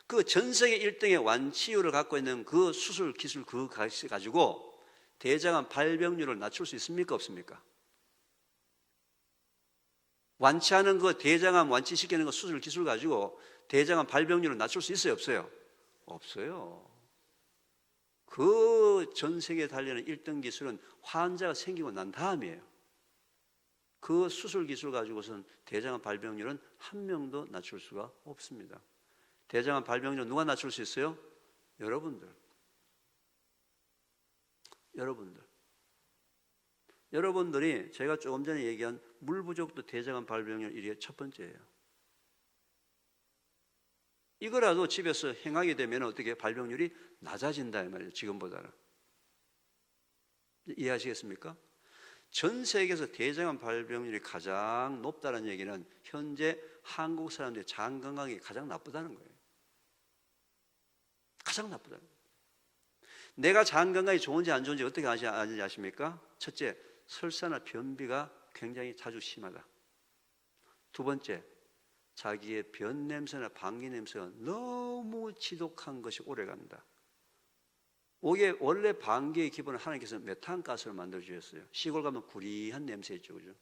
그 전 세계 1등의 완치율을 갖고 있는 그 수술 기술 그거 가지고 대장암 발병률을 낮출 수 있습니까? 없습니까? 완치하는 그 대장암 완치시키는 그 수술 기술 가지고 대장암 발병률을 낮출 수 있어요? 없어요? 없어요. 그 전 세계에 달리는 1등 기술은 환자가 생기고 난 다음이에요. 그 수술 기술 가지고선 대장암 발병률은 한 명도 낮출 수가 없습니다. 대장암 발병률 누가 낮출 수 있어요? 여러분들. 여러분들이 제가 조금 전에 얘기한 물 부족도 대장암 발병률 1위의 첫 번째예요. 이거라도 집에서 행하게 되면 어떻게 발병률이 낮아진다 이 말이에요. 지금보다는. 이해하시겠습니까? 전 세계에서 대장암 발병률이 가장 높다는 얘기는 현재 한국 사람들의 장 건강이 가장 나쁘다는 거예요. 가장 나쁘다는 거예요. 내가 장 건강이 좋은지 안 좋은지 어떻게 아는지 아십니까? 첫째, 설사나 변비가 굉장히 자주 심하다. 두 번째, 자기의 변 냄새나 방귀 냄새가 너무 지독한 것이 오래간다. 원래 방귀의 기본은 하나님께서 메탄가스를 만들어 주셨어요. 시골 가면 구리한 냄새 있죠, 그죠?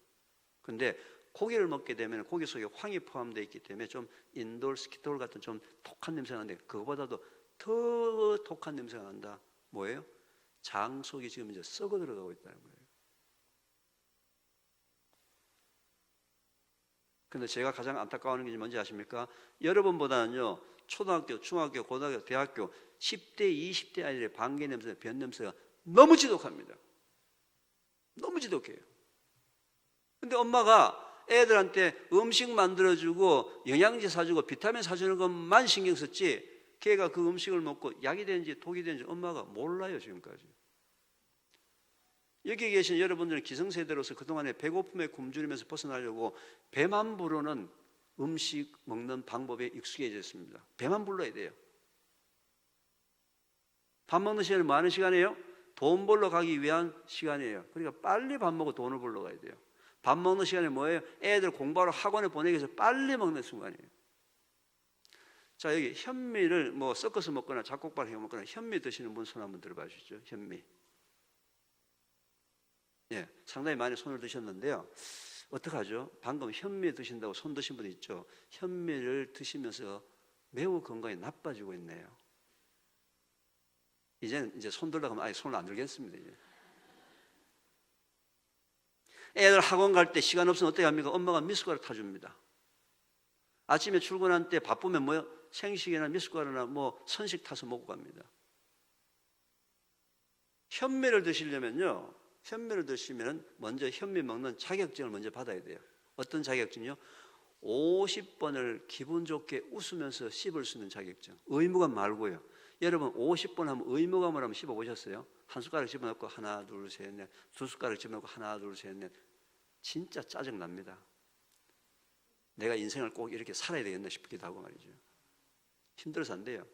근데 고기를 먹게 되면 고기 속에 황이 포함되어 있기 때문에 좀 인돌, 스키톨 같은 좀 독한 냄새가 나는데 그거보다도 더 독한 냄새가 난다. 뭐예요? 장 속이 지금 이제 썩어 들어가고 있다는 거예요. 근데 제가 가장 안타까워하는 게 뭔지 아십니까? 여러분보다는요, 초등학교, 중학교, 고등학교, 대학교 10대, 20대 아이들의 방귀 냄새, 변 냄새가 너무 지독합니다. 너무 지독해요. 근데 엄마가 애들한테 음식 만들어주고 영양제 사주고 비타민 사주는 것만 신경 썼지 걔가 그 음식을 먹고 약이 되는지 독이 되는지 엄마가 몰라요, 지금까지. 여기 계신 여러분들은 기성세대로서 그동안에 배고픔에 굶주리면서 벗어나려고 배만 부르는 음식 먹는 방법에 익숙해졌습니다. 배만 불러야 돼요. 밥 먹는 시간이 뭐 하는 시간이에요? 돈 벌러 가기 위한 시간이에요. 그러니까 빨리 밥 먹고 돈을 벌러 가야 돼요. 밥 먹는 시간이 뭐예요? 애들 공부하러 학원에 보내기 위해서 빨리 먹는 순간이에요. 자, 여기 현미를 뭐 섞어서 먹거나 잡곡밥 해 먹거나 현미 드시는 분 손 한번 들어봐 주시죠. 현미. 예, 상당히 많이 손을 드셨는데요. 어떡하죠? 방금 현미 드신다고 손 드신 분 있죠? 현미를 드시면서 매우 건강이 나빠지고 있네요. 이제 손 들려고 하면 아예 손을 안 들겠습니다. 이제. 애들 학원 갈 때 시간 없으면 어떻게 합니까? 엄마가 미숫가루 타줍니다. 아침에 출근할 때 바쁘면 뭐요? 생식이나 미숫가루나 뭐 선식 타서 먹고 갑니다. 현미를 드시려면요, 현미를 드시면 먼저 현미 먹는 자격증을 먼저 받아야 돼요. 어떤 자격증이요? 50번을 기분 좋게 웃으면서 씹을 수 있는 자격증. 의무감 말고요. 여러분 50번 하면 의무감을 한번 씹어보셨어요? 한 숟가락 집어넣고 하나 둘 셋 넷, 두 숟가락 집어넣고 하나 둘 셋 넷. 진짜 짜증납니다. 내가 인생을 꼭 이렇게 살아야 되겠나 싶기도 하고 말이죠. 힘들어서 안 돼요.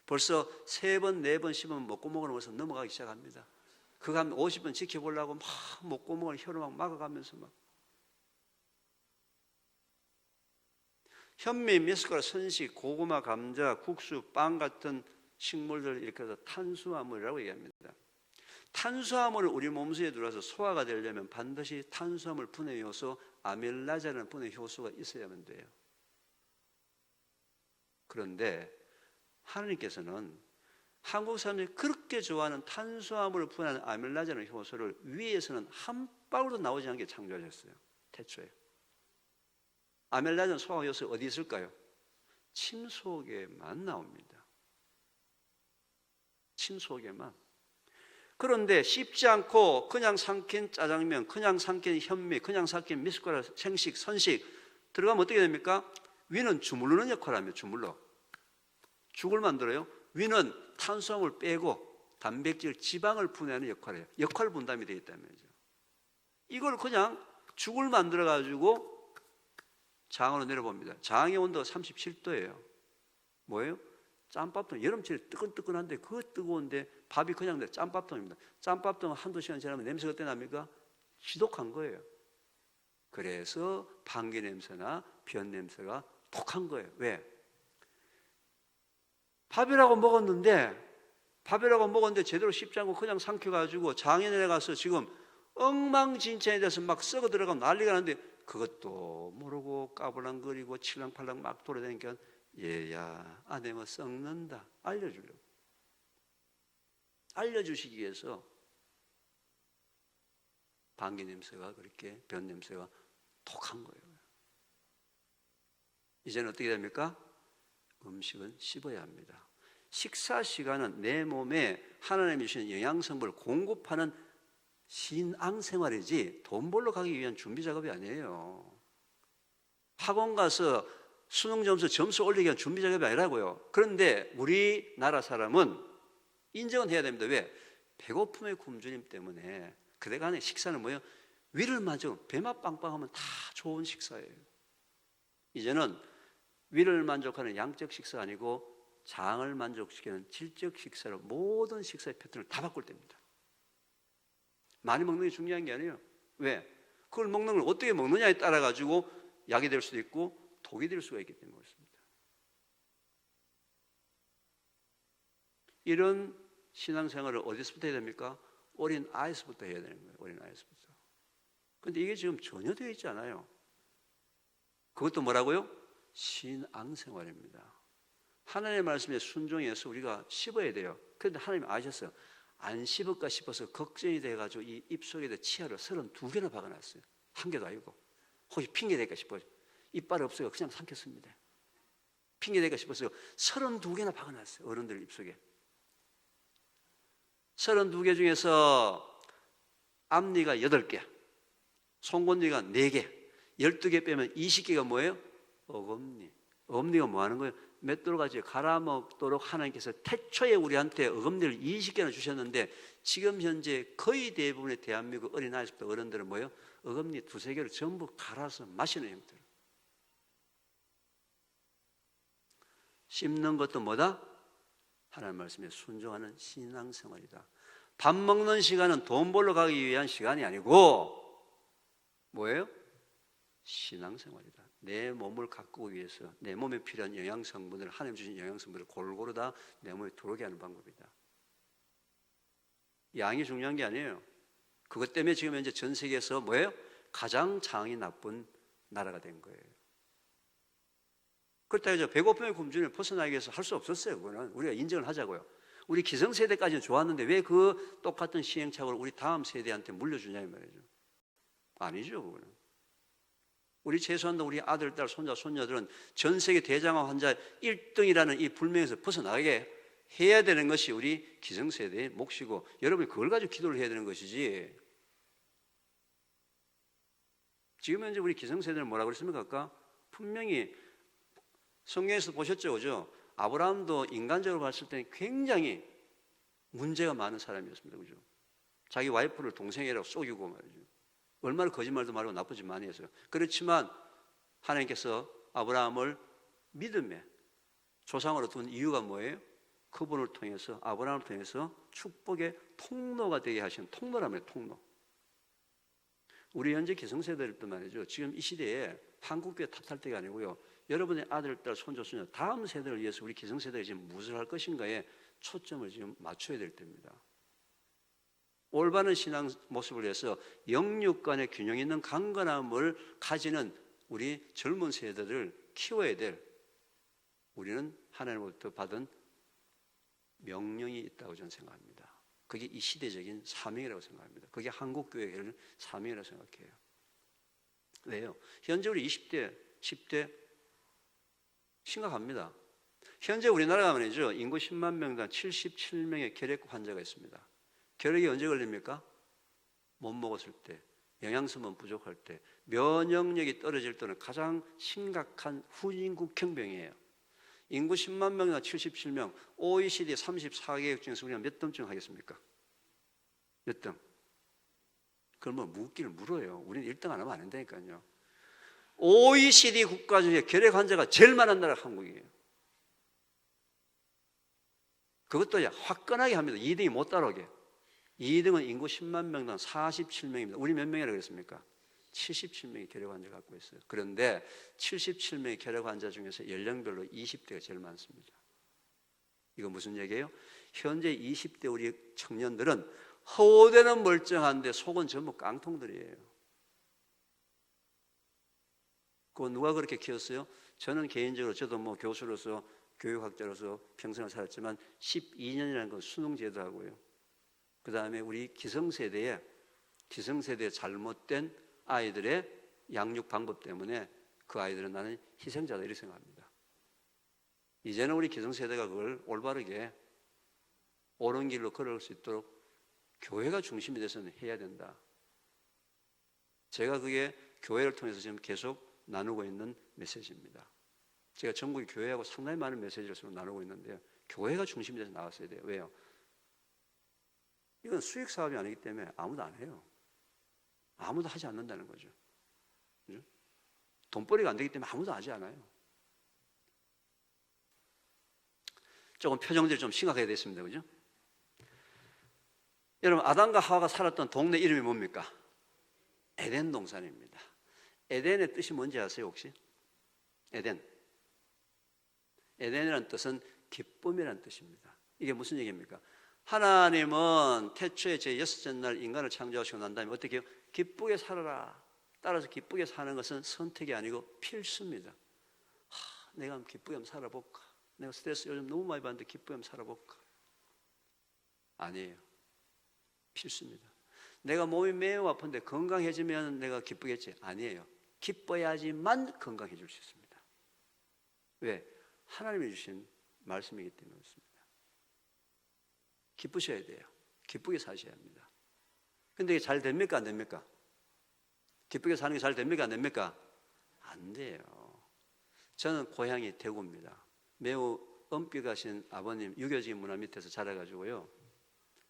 벌써 3번, 4번 씹으면 목구멍으로 벌써 넘어가기 시작합니다. 그거 한 50번 지켜보려고 막 목구멍을 혀로 막 막아가면서 막. 현미, 미숫가루, 선식, 고구마, 감자, 국수, 빵 같은 식물들을 이렇게 해서 탄수화물이라고 얘기합니다. 탄수화물을 우리 몸속에 들어와서 소화가 되려면 반드시 탄수화물 분해 효소 아밀라제라는 분해 효소가 있어야만 돼요. 그런데 하나님께서는 한국 사람들이 그렇게 좋아하는 탄수화물을 분해하는 아밀라제라는 효소를 위에서는 한 방울도 나오지 않게 창조하셨어요. 태초에. 아밀라제는 소화 효소 어디 있을까요? 침 속에만 나옵니다. 침 속에만. 그런데 씹지 않고 그냥 삼킨 짜장면, 그냥 삼킨 현미, 그냥 삼킨 미숫가루, 생식, 선식 들어가면 어떻게 됩니까? 위는 주물르는 역할을 하며 주물러. 죽을 만들어요. 위는 탄수화물 빼고 단백질, 지방을 분해하는 역할을 해요. 역할 분담이 되어 있다는 거죠. 이걸 그냥 죽을 만들어 가지고 장으로 내려봅니다. 장의 온도가 37도예요. 뭐예요? 짬밥통. 여름철에 뜨끈뜨끈한데 그 뜨거운데 밥이 그냥 짬밥통입니다. 짬밥통은 한두 시간 지나면 냄새가 어떻게 납니까? 지독한 거예요. 그래서 방귀 냄새나 변 냄새가 독한 거예요. 왜? 밥이라고 먹었는데 제대로 씹지 않고 그냥 삼켜가지고 장에 내려가서 지금 엉망진창이 돼서 막 썩어 들어가면 난리가 나는데 그것도 모르고 까불랑거리고 칠랑팔랑 막 돌아다니니까 얘야 안에 뭐 썩는다 알려주시기 위해서 방귀 냄새가 그렇게 변 냄새가 독한 거예요. 이제는 어떻게 됩니까? 음식은 씹어야 합니다. 식사 시간은 내 몸에 하나님이 주신 영양성분을 공급하는 신앙생활이지 돈 벌러 가기 위한 준비 작업이 아니에요. 학원 가서 수능 점수 올리기 위한 준비 작업이 아니라고요. 그런데 우리나라 사람은 인정은 해야 됩니다. 왜? 배고픔의 굶주림 때문에 그대간의 식사는 뭐예요? 위를 만족, 배맛 빵빵하면 다 좋은 식사예요. 이제는 위를 만족하는 양적 식사 아니고 장을 만족시키는 질적 식사로 모든 식사의 패턴을 다 바꿀 때입니다. 많이 먹는 게 중요한 게 아니에요. 왜? 그걸 먹는 걸 어떻게 먹느냐에 따라 가지고 약이 될 수도 있고 독이 될 수가 있기 때문에 그렇습니다. 이런 신앙생활을 어디서부터 해야 됩니까? 어린 아이서부터 해야 되는 거예요. 어린 아이서부터. 그런데 이게 지금 전혀 되어 있지 않아요. 그것도 뭐라고요? 신앙생활입니다. 하나님의 말씀에 순종해서 우리가 씹어야 돼요. 그런데 하나님 아셨어요. 안 씹을까 싶어서 걱정이 돼가지고 이 입속에다 치아를 32개나 박아놨어요. 한 개도 아니고. 혹시 핑계 댈까 싶어요. 이빨 없어요. 그냥 삼켰습니다. 핑계 댈까 싶어서 32개나 박아놨어요. 어른들 입속에. 32개 중에서 앞니가 8개, 송곳니가 4개, 12개 빼면 20개가 뭐예요? 어금니. 어금니가 뭐 하는 거예요? 맷돌같이 갈아먹도록 하나님께서 태초에 우리한테 어금니를 20개나 주셨는데 지금 현재 거의 대부분의 대한민국 어린아이부터 어른들은 뭐예요? 어금니 2-3개를 전부 갈아서 마시는 형태로. 씹는 것도 뭐다? 하나님 말씀에 순종하는 신앙생활이다. 밥 먹는 시간은 돈 벌러 가기 위한 시간이 아니고 뭐예요? 신앙생활이다. 내 몸을 가꾸기 위해서 내 몸에 필요한 영양성분을 하나님 주신 영양성분을 골고루 다 내 몸에 들어오게 하는 방법이다. 양이 중요한 게 아니에요. 그것 때문에 지금 현재 전 세계에서 뭐예요? 가장 장이 나쁜 나라가 된 거예요. 그렇다고 해서 배고픔의 굶주림을 벗어나기 위해서 할 수 없었어요. 그거는 우리가 인정을 하자고요. 우리 기성세대까지는 좋았는데 왜 그 똑같은 시행착오를 우리 다음 세대한테 물려주냐 이 말이죠. 아니죠. 그거는. 우리 최소한도 우리 아들, 딸, 손자, 손녀들은 전 세계 대장암 환자 1등이라는 이 불명에서 벗어나게 해야 되는 것이 우리 기성세대의 몫이고 여러분이 그걸 가지고 기도를 해야 되는 것이지. 지금 현재 우리 기성세대는 뭐라고 그랬습니까? 아까 분명히 성경에서 보셨죠, 그죠? 아브라함도 인간적으로 봤을 때는 굉장히 문제가 많은 사람이었습니다, 그죠? 자기 와이프를 동생이라고 속이고 말이죠. 얼마나 거짓말도 말하고 나쁘지 많이 했어요. 그렇지만 하나님께서 아브라함을 믿음의 조상으로 둔 이유가 뭐예요? 그분을 통해서 아브라함을 통해서 축복의 통로가 되게 하신 통로라면 통로. 우리 현재 기성세대들도 말이죠. 지금 이 시대에 한국교회 탓할 때가 아니고요. 여러분의 아들, 딸, 손주, 손녀 다음 세대를 위해서 우리 기성세대가 지금 무엇을 할 것인가에 초점을 지금 맞춰야 될 때입니다. 올바른 신앙 모습을 위해서 영육 간의 균형 있는 강건함을 가지는 우리 젊은 세대들을 키워야 될 우리는 하나님으로부터 받은 명령이 있다고 저는 생각합니다. 그게 이 시대적인 사명이라고 생각합니다. 그게 한국교회의 사명이라고 생각해요. 왜요? 현재 우리 20대, 10대 심각합니다. 현재 우리나라가 말이죠. 인구 10만 명당 77명의 결핵 환자가 있습니다. 결핵이 언제 걸립니까? 못 먹었을 때. 영양소만 부족할 때, 면역력이 떨어질 때는 가장 심각한 후진국형병이에요. 인구 10만 명이나 77명, OECD 34개국 중에서 우리가 몇 등쯤 하겠습니까? 몇 등? 그걸 뭐 묻기를 물어요. 우리는 1등 안 하면 안 된다니까요. OECD 국가 중에 결핵 환자가 제일 많은 나라가 한국이에요. 그것도 화끈하게 합니다. 2등이 못 따라오게. 2등은 인구 10만 명당 47명입니다. 우리 몇 명이라고 그랬습니까? 77명이 결핵 환자를 갖고 있어요. 그런데 77명의 결핵 환자 중에서 연령별로 20대가 제일 많습니다. 이거 무슨 얘기예요? 현재 20대 우리 청년들은 허우대는 멀쩡한데 속은 전부 깡통들이에요. 그거 누가 그렇게 키웠어요? 저는 개인적으로 저도 뭐 교수로서 교육학자로서 평생을 살았지만 12년이라는 건 수능제도하고요. 그 다음에 우리 기성세대의 잘못된 아이들의 양육 방법 때문에 그 아이들은 나는 희생자다 이렇게 생각합니다. 이제는 우리 기성세대가 그걸 올바르게 옳은 길로 걸어갈 수 있도록 교회가 중심이 돼서는 해야 된다. 제가 그게 교회를 통해서 지금 계속 나누고 있는 메시지입니다. 제가 전국의 교회하고 상당히 많은 메시지를 서로 나누고 있는데요. 교회가 중심이 돼서 나왔어야 돼요. 왜요? 이건 수익 사업이 아니기 때문에 아무도 안 해요. 아무도 하지 않는다는 거죠. 그죠? 돈벌이가 안 되기 때문에 아무도 하지 않아요. 조금 표정들이 좀 심각하게 됐습니다. 그죠? 여러분, 아담과 하와가 살았던 동네 이름이 뭡니까? 에덴 동산입니다. 에덴의 뜻이 뭔지 아세요, 혹시? 에덴. 에덴이라는 뜻은 기쁨이라는 뜻입니다. 이게 무슨 얘기입니까? 하나님은 태초에 제6째 날 인간을 창조하시고 난 다음에 어떻게 해요? 기쁘게 살아라. 따라서 기쁘게 사는 것은 선택이 아니고 필수입니다. 내가 한번 기쁘게 한번 살아볼까? 내가 스트레스 요즘 너무 많이 받는데 기쁘게 한번 살아볼까? 아니에요. 필수입니다. 내가 몸이 매우 아픈데 건강해지면 내가 기쁘겠지? 아니에요. 기뻐야지만 건강해질 수 있습니다. 왜? 하나님이 주신 말씀이기 때문에 그렇습니다. 기쁘셔야 돼요. 기쁘게 사셔야 합니다. 근데 이게 잘 됩니까? 안 됩니까? 기쁘게 사는 게 잘 됩니까? 안 됩니까? 안 돼요. 저는 고향이 대구입니다. 매우 엄격하신 아버님 유교적인 문화 밑에서 자라가지고요.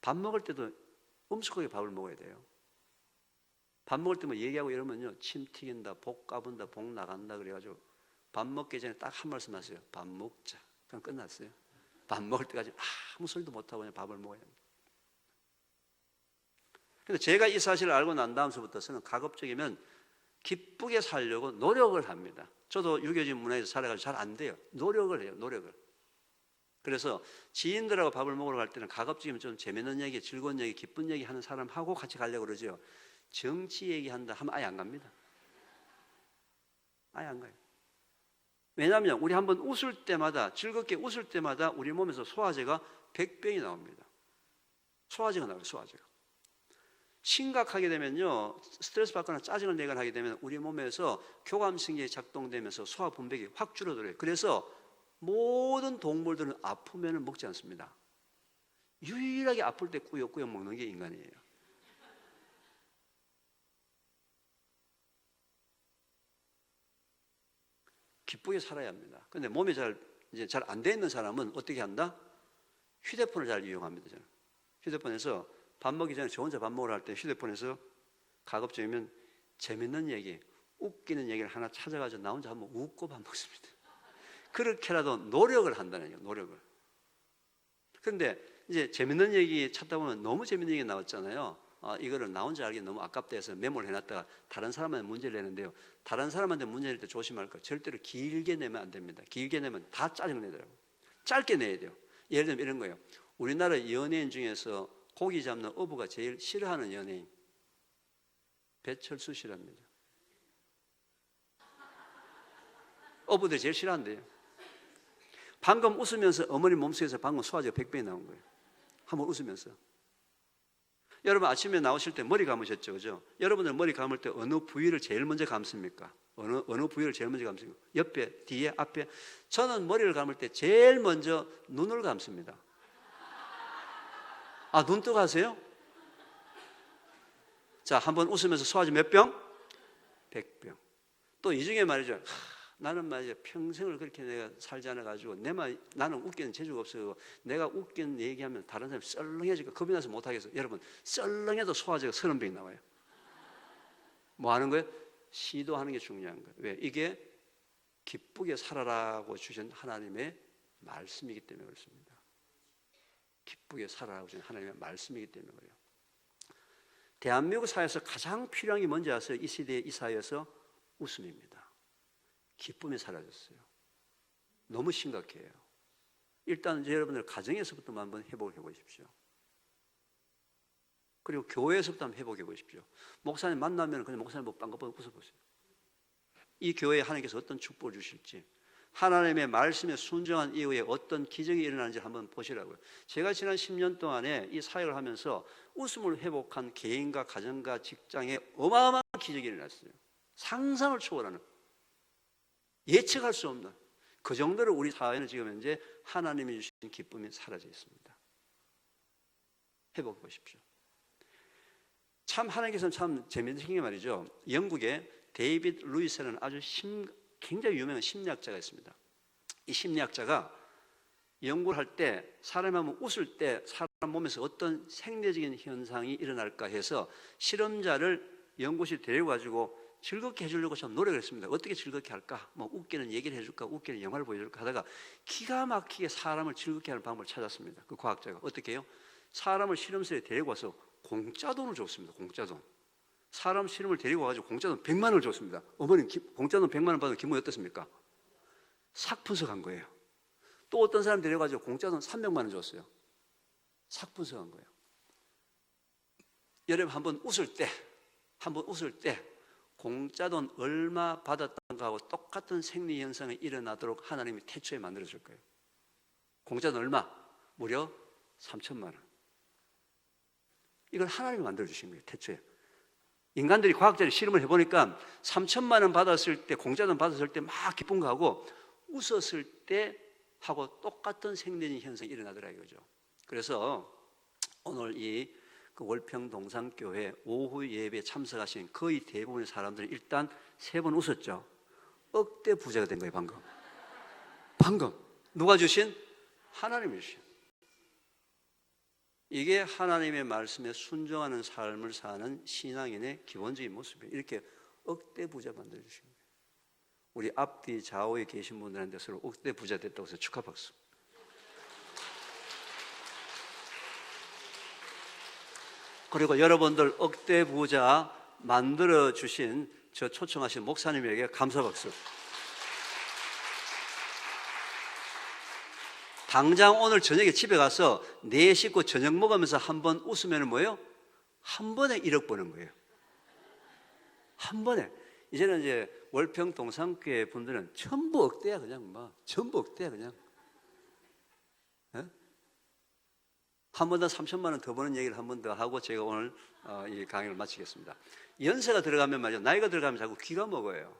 밥 먹을 때도 엄숙하게 밥을 먹어야 돼요. 밥 먹을 때 뭐 얘기하고 이러면요. 침 튀긴다, 복 까분다, 복 나간다 그래가지고 밥 먹기 전에 딱 한 말씀 하세요. 밥 먹자. 그럼 끝났어요. 밥 먹을 때까지 아무 소리도 못하고 그냥 밥을 먹어야 합니다. 근데 제가 이 사실을 알고 난 다음서부터는 가급적이면 기쁘게 살려고 노력을 합니다. 저도 유교적인 문화에서 살아가지고 잘 안 돼요. 노력을 해요. 노력을. 그래서 지인들하고 밥을 먹으러 갈 때는 가급적이면 좀 재밌는 얘기, 즐거운 얘기, 기쁜 얘기 하는 사람하고 같이 가려고 그러죠. 정치 얘기한다 하면 아예 안 갑니다. 아예 안 가요. 왜냐하면 우리 한번 웃을 때마다, 즐겁게 웃을 때마다 우리 몸에서 소화제가 100배이 나옵니다. 소화제가 나와요. 소화제가. 심각하게 되면요, 스트레스 받거나 짜증을 내거나 하게 되면 우리 몸에서 교감신경이 작동되면서 소화 분배가 확 줄어들어요. 그래서 모든 동물들은 아프면 먹지 않습니다. 유일하게 아플 때 꾸역꾸역 먹는 게 인간이에요. 기쁘게 살아야 합니다. 그런데 몸이 잘 안 돼 있는 사람은 어떻게 한다? 휴대폰을 잘 이용합니다. 저는. 휴대폰에서 밥 먹기 전에 저 혼자 밥 먹으러 할 때 휴대폰에서 가급적이면 재밌는 얘기, 웃기는 얘기를 하나 찾아가지고 나 혼자 한번 웃고 밥 먹습니다. 그렇게라도 노력을 한다는 얘기예요. 노력을. 그런데 이제 재밌는 얘기 찾다 보면 너무 재밌는 얘기 나왔잖아요. 이거를 나 혼자 알기 너무 아깝다 해서 메모를 해놨다가 다른 사람한테 문제를 내는데요. 다른 사람한테 문제를 낼 때 조심할 거. 절대로 길게 내면 안 됩니다. 길게 내면 다 짜증내더라고요. 짧게 내야 돼요. 예를 들면 이런 거예요. 우리나라 연예인 중에서 고기 잡는 어부가 제일 싫어하는 연예인 배철수 씨랍니다. 어부들이 제일 싫어한대요. 방금 웃으면서 어머니 몸속에서 방금 소화제가 100배이 나온 거예요. 한번 웃으면서. 여러분 아침에 나오실 때 머리 감으셨죠, 그죠? 여러분들 머리 감을 때 어느 부위를 제일 먼저 감습니까? 어느 부위를 제일 먼저 감습니까? 옆에, 뒤에, 앞에? 저는 머리를 감을 때 제일 먼저 눈을 감습니다. 눈 뜨고 하세요? 자, 한번 웃으면서 소화제 몇 병? 100병. 또 이 중에 말이죠. 나는 말이죠, 평생을 그렇게 내가 살지 않아가지고 나는 웃기는 재주가 없어요. 내가 웃기는 얘기하면 다른 사람이 썰렁해지니까 겁이 나서 못하겠어. 여러분, 썰렁해도 소화제가 30병이 나와요. 뭐 하는 거예요? 시도하는 게 중요한 거예요. 왜? 이게 기쁘게 살아라고 주신 하나님의 말씀이기 때문에 그렇습니다. 기쁘게 살아라고 주신 하나님의 말씀이기 때문에 그래요. 대한민국 사회에서 가장 필요한 게 뭔지 아세요? 이 시대에, 이 사회에서 웃음입니다. 기쁨이 사라졌어요. 너무 심각해요. 일단 여러분들 가정에서부터 한번 회복해 보십시오. 그리고 교회에서부터 한번 회복해 보십시오. 목사님 만나면 그냥 목사님 뭐 빵긋빵긋 웃어보세요. 이 교회에 하나님께서 어떤 축복을 주실지, 하나님의 말씀에 순종한 이후에 어떤 기적이 일어나는지 한번 보시라고요. 제가 지난 10년 동안에 이 사역을 하면서 웃음을 회복한 개인과 가정과 직장에 어마어마한 기적이 일어났어요. 상상을 초월하는, 예측할 수 없는 그 정도로 우리 사회는 지금 현재 하나님이 주신 기쁨이 사라져 있습니다. 회복해 보십시오. 참 하나님께서는 참 재미있는 게 말이죠. 영국의 데이비드 루이스라는 아주 굉장히 유명한 심리학자가 있습니다. 이 심리학자가 연구를 할 때 사람이 한번 웃을 때 사람 몸에서 어떤 생리적인 현상이 일어날까 해서 실험자를 연구실 데리고 가지고 즐겁게 해주려고 참 노력을 했습니다. 어떻게 즐겁게 할까? 뭐 웃기는 얘기를 해줄까? 웃기는 영화를 보여줄까? 하다가 기가 막히게 사람을 즐겁게 하는 방법을 찾았습니다. 그 과학자가 어떻게 해요? 사람을 실험실에 데리고 와서 공짜 돈을 줬습니다. 공짜 돈. 사람 실험을 데리고 와가지고 공짜 돈 100만 원을 줬습니다. 어머님 공짜 돈 100만 원 받은 기분이 어떻습니까? 삭 분석한 거예요. 또 어떤 사람 데려가지고 공짜 돈 300만 원 줬어요. 삭 분석한 거예요. 여러분 한번 웃을 때 공짜 돈 얼마 받았던가 하고 똑같은 생리 현상이 일어나도록 하나님이 태초에 만들어줄 거예요. 공짜 돈 얼마? 무려 3천만 원. 이걸 하나님이 만들어주신 거예요. 태초에. 인간들이 과학자들이 실험을 해보니까 3천만 원 받았을 때, 공짜 돈 받았을 때 막 기쁜 거하고 웃었을 때 하고 똑같은 생리적인 현상이 일어나더라 이거죠. 그래서 오늘 이 월평 동산교회 오후 예배에 참석하신 거의 대부분의 사람들은 일단 3번 웃었죠. 억대 부자가 된 거예요. 방금 누가 주신? 하나님이 주신. 이게 하나님의 말씀에 순종하는 삶을 사는 신앙인의 기본적인 모습이에요. 이렇게 억대 부자 만들어주신 거예요. 우리 앞뒤 좌우에 계신 분들한테 서로 억대 부자 됐다고 해서 축하 박수. 그리고 여러분들 억대 부자 만들어주신 저 초청하신 목사님에게 감사 박수. 당장 오늘 저녁에 집에 가서 내 식구 저녁 먹으면서 한번 웃으면 뭐예요? 한 번에 1억 버는 거예요. 한 번에. 이제는 이제 월평 동산교회 분들은 전부 억대야 그냥 막 전부 억대야 그냥. 한 번 더 3천만 원 더 버는 얘기를 한 번 더 하고 제가 오늘 이 강의를 마치겠습니다. 연세가 들어가면 말이죠. 나이가 들어가면 자꾸 귀가 먹어요.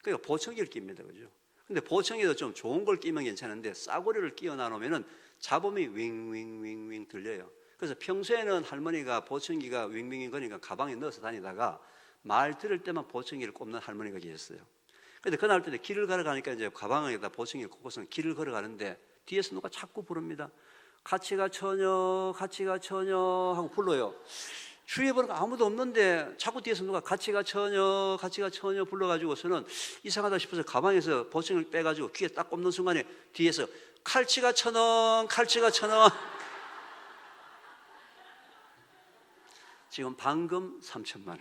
그러니까 보청기를 낍니다. 그죠? 근데 보청기도 좀 좋은 걸 끼면 괜찮은데 싸구려를 끼워 나누면은 잡음이 윙윙윙윙 들려요. 그래서 평소에는 할머니가 보청기가 윙윙윙 거니까 가방에 넣어서 다니다가 말 들을 때만 보청기를 꼽는 할머니가 계셨어요. 근데 그날 때 길을 걸어가니까 이제 가방에다 보청기를 꼽고서는 길을 걸어가는데 뒤에서 누가 자꾸 부릅니다. 같이 가 처녀, 같이 가 처녀 하고 불러요. 주위에 보니까 아무도 없는데 자꾸 뒤에서 누가 같이 가 처녀, 같이 가 처녀 불러가지고서는 이상하다 싶어서 가방에서 보청기를 빼가지고 귀에 딱 꼽는 순간에 뒤에서 칼치가 천원, 칼치가 천원. 지금 방금 3천만 원.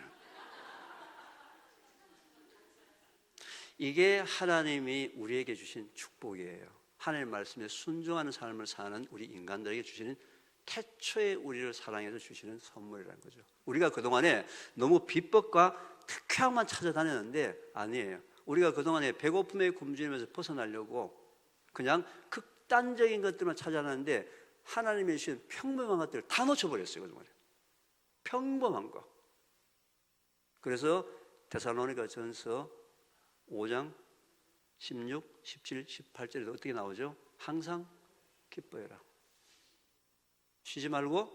이게 하나님이 우리에게 주신 축복이에요. 하나님의 말씀에 순종하는 삶을 사는 우리 인간들에게 주시는 태초에 우리를 사랑해서 주시는 선물이라는 거죠. 우리가 그동안에 너무 비법과 특효약만 찾아다녔는데 아니에요. 우리가 그동안에 배고픔에 굶주리면서 벗어나려고 그냥 극단적인 것들만 찾아다녔는데 하나님이 주신 평범한 것들을 다 놓쳐버렸어요. 그동안에. 평범한 거. 그래서 데살로니가 전서 5장 16, 17, 18절에도 어떻게 나오죠? 항상 기뻐해라. 쉬지 말고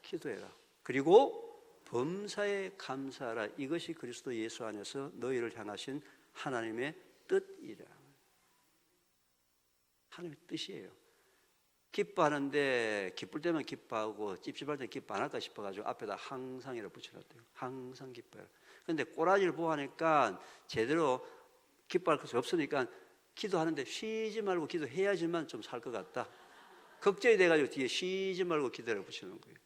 기도해라. 그리고 범사에 감사하라. 이것이 그리스도 예수 안에서 너희를 향하신 하나님의 뜻이라. 하나님의 뜻이에요. 기뻐하는데 기쁠 때만 기뻐하고 찝찝할 때 기뻐 안 할까 싶어가지고 앞에다 항상이라고 붙여놨대요. 항상 기뻐해라. 그런데 꼬라지를 보아하니까 제대로 기뻐할 것이 없으니까 기도하는데 쉬지 말고 기도해야지만 좀 살 것 같다. 걱정이 돼가지고 뒤에 쉬지 말고 기도를 붙이는 거예요.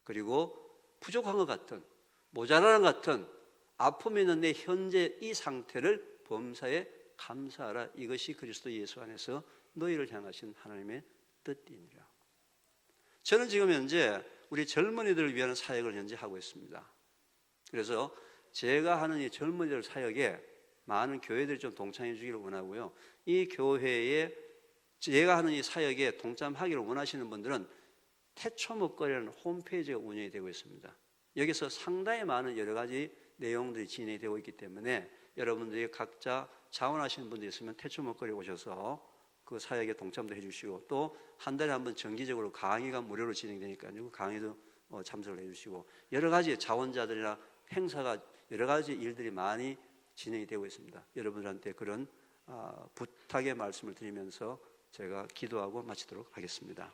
그리고 부족한 것 같은, 모자라는 것 같은 아픔이 있는 내 현재 이 상태를 범사에 감사하라. 이것이 그리스도 예수 안에서 너희를 향하신 하나님의 뜻이니라. 저는 지금 현재 우리 젊은이들을 위한 사역을 현재 하고 있습니다. 그래서 제가 하는 이 젊은이들 사역에 많은 교회들이 좀 동참해 주기를 원하고요. 이 교회에 제가 하는 이 사역에 동참하기를 원하시는 분들은 태초 먹거리라는 홈페이지가 운영이 되고 있습니다. 여기서 상당히 많은 여러 가지 내용들이 진행이 되고 있기 때문에 여러분들이 각자 자원하시는 분들이 있으면 태초 먹거리 오셔서 그 사역에 동참도 해주시고, 또 한 달에 한 번 정기적으로 강의가 무료로 진행되니까요. 강의도 참석을 해주시고, 여러 가지 자원자들이나 행사가 여러 가지 일들이 많이 진행이 되고 있습니다. 여러분들한테 그런 부탁의 말씀을 드리면서 제가 기도하고 마치도록 하겠습니다.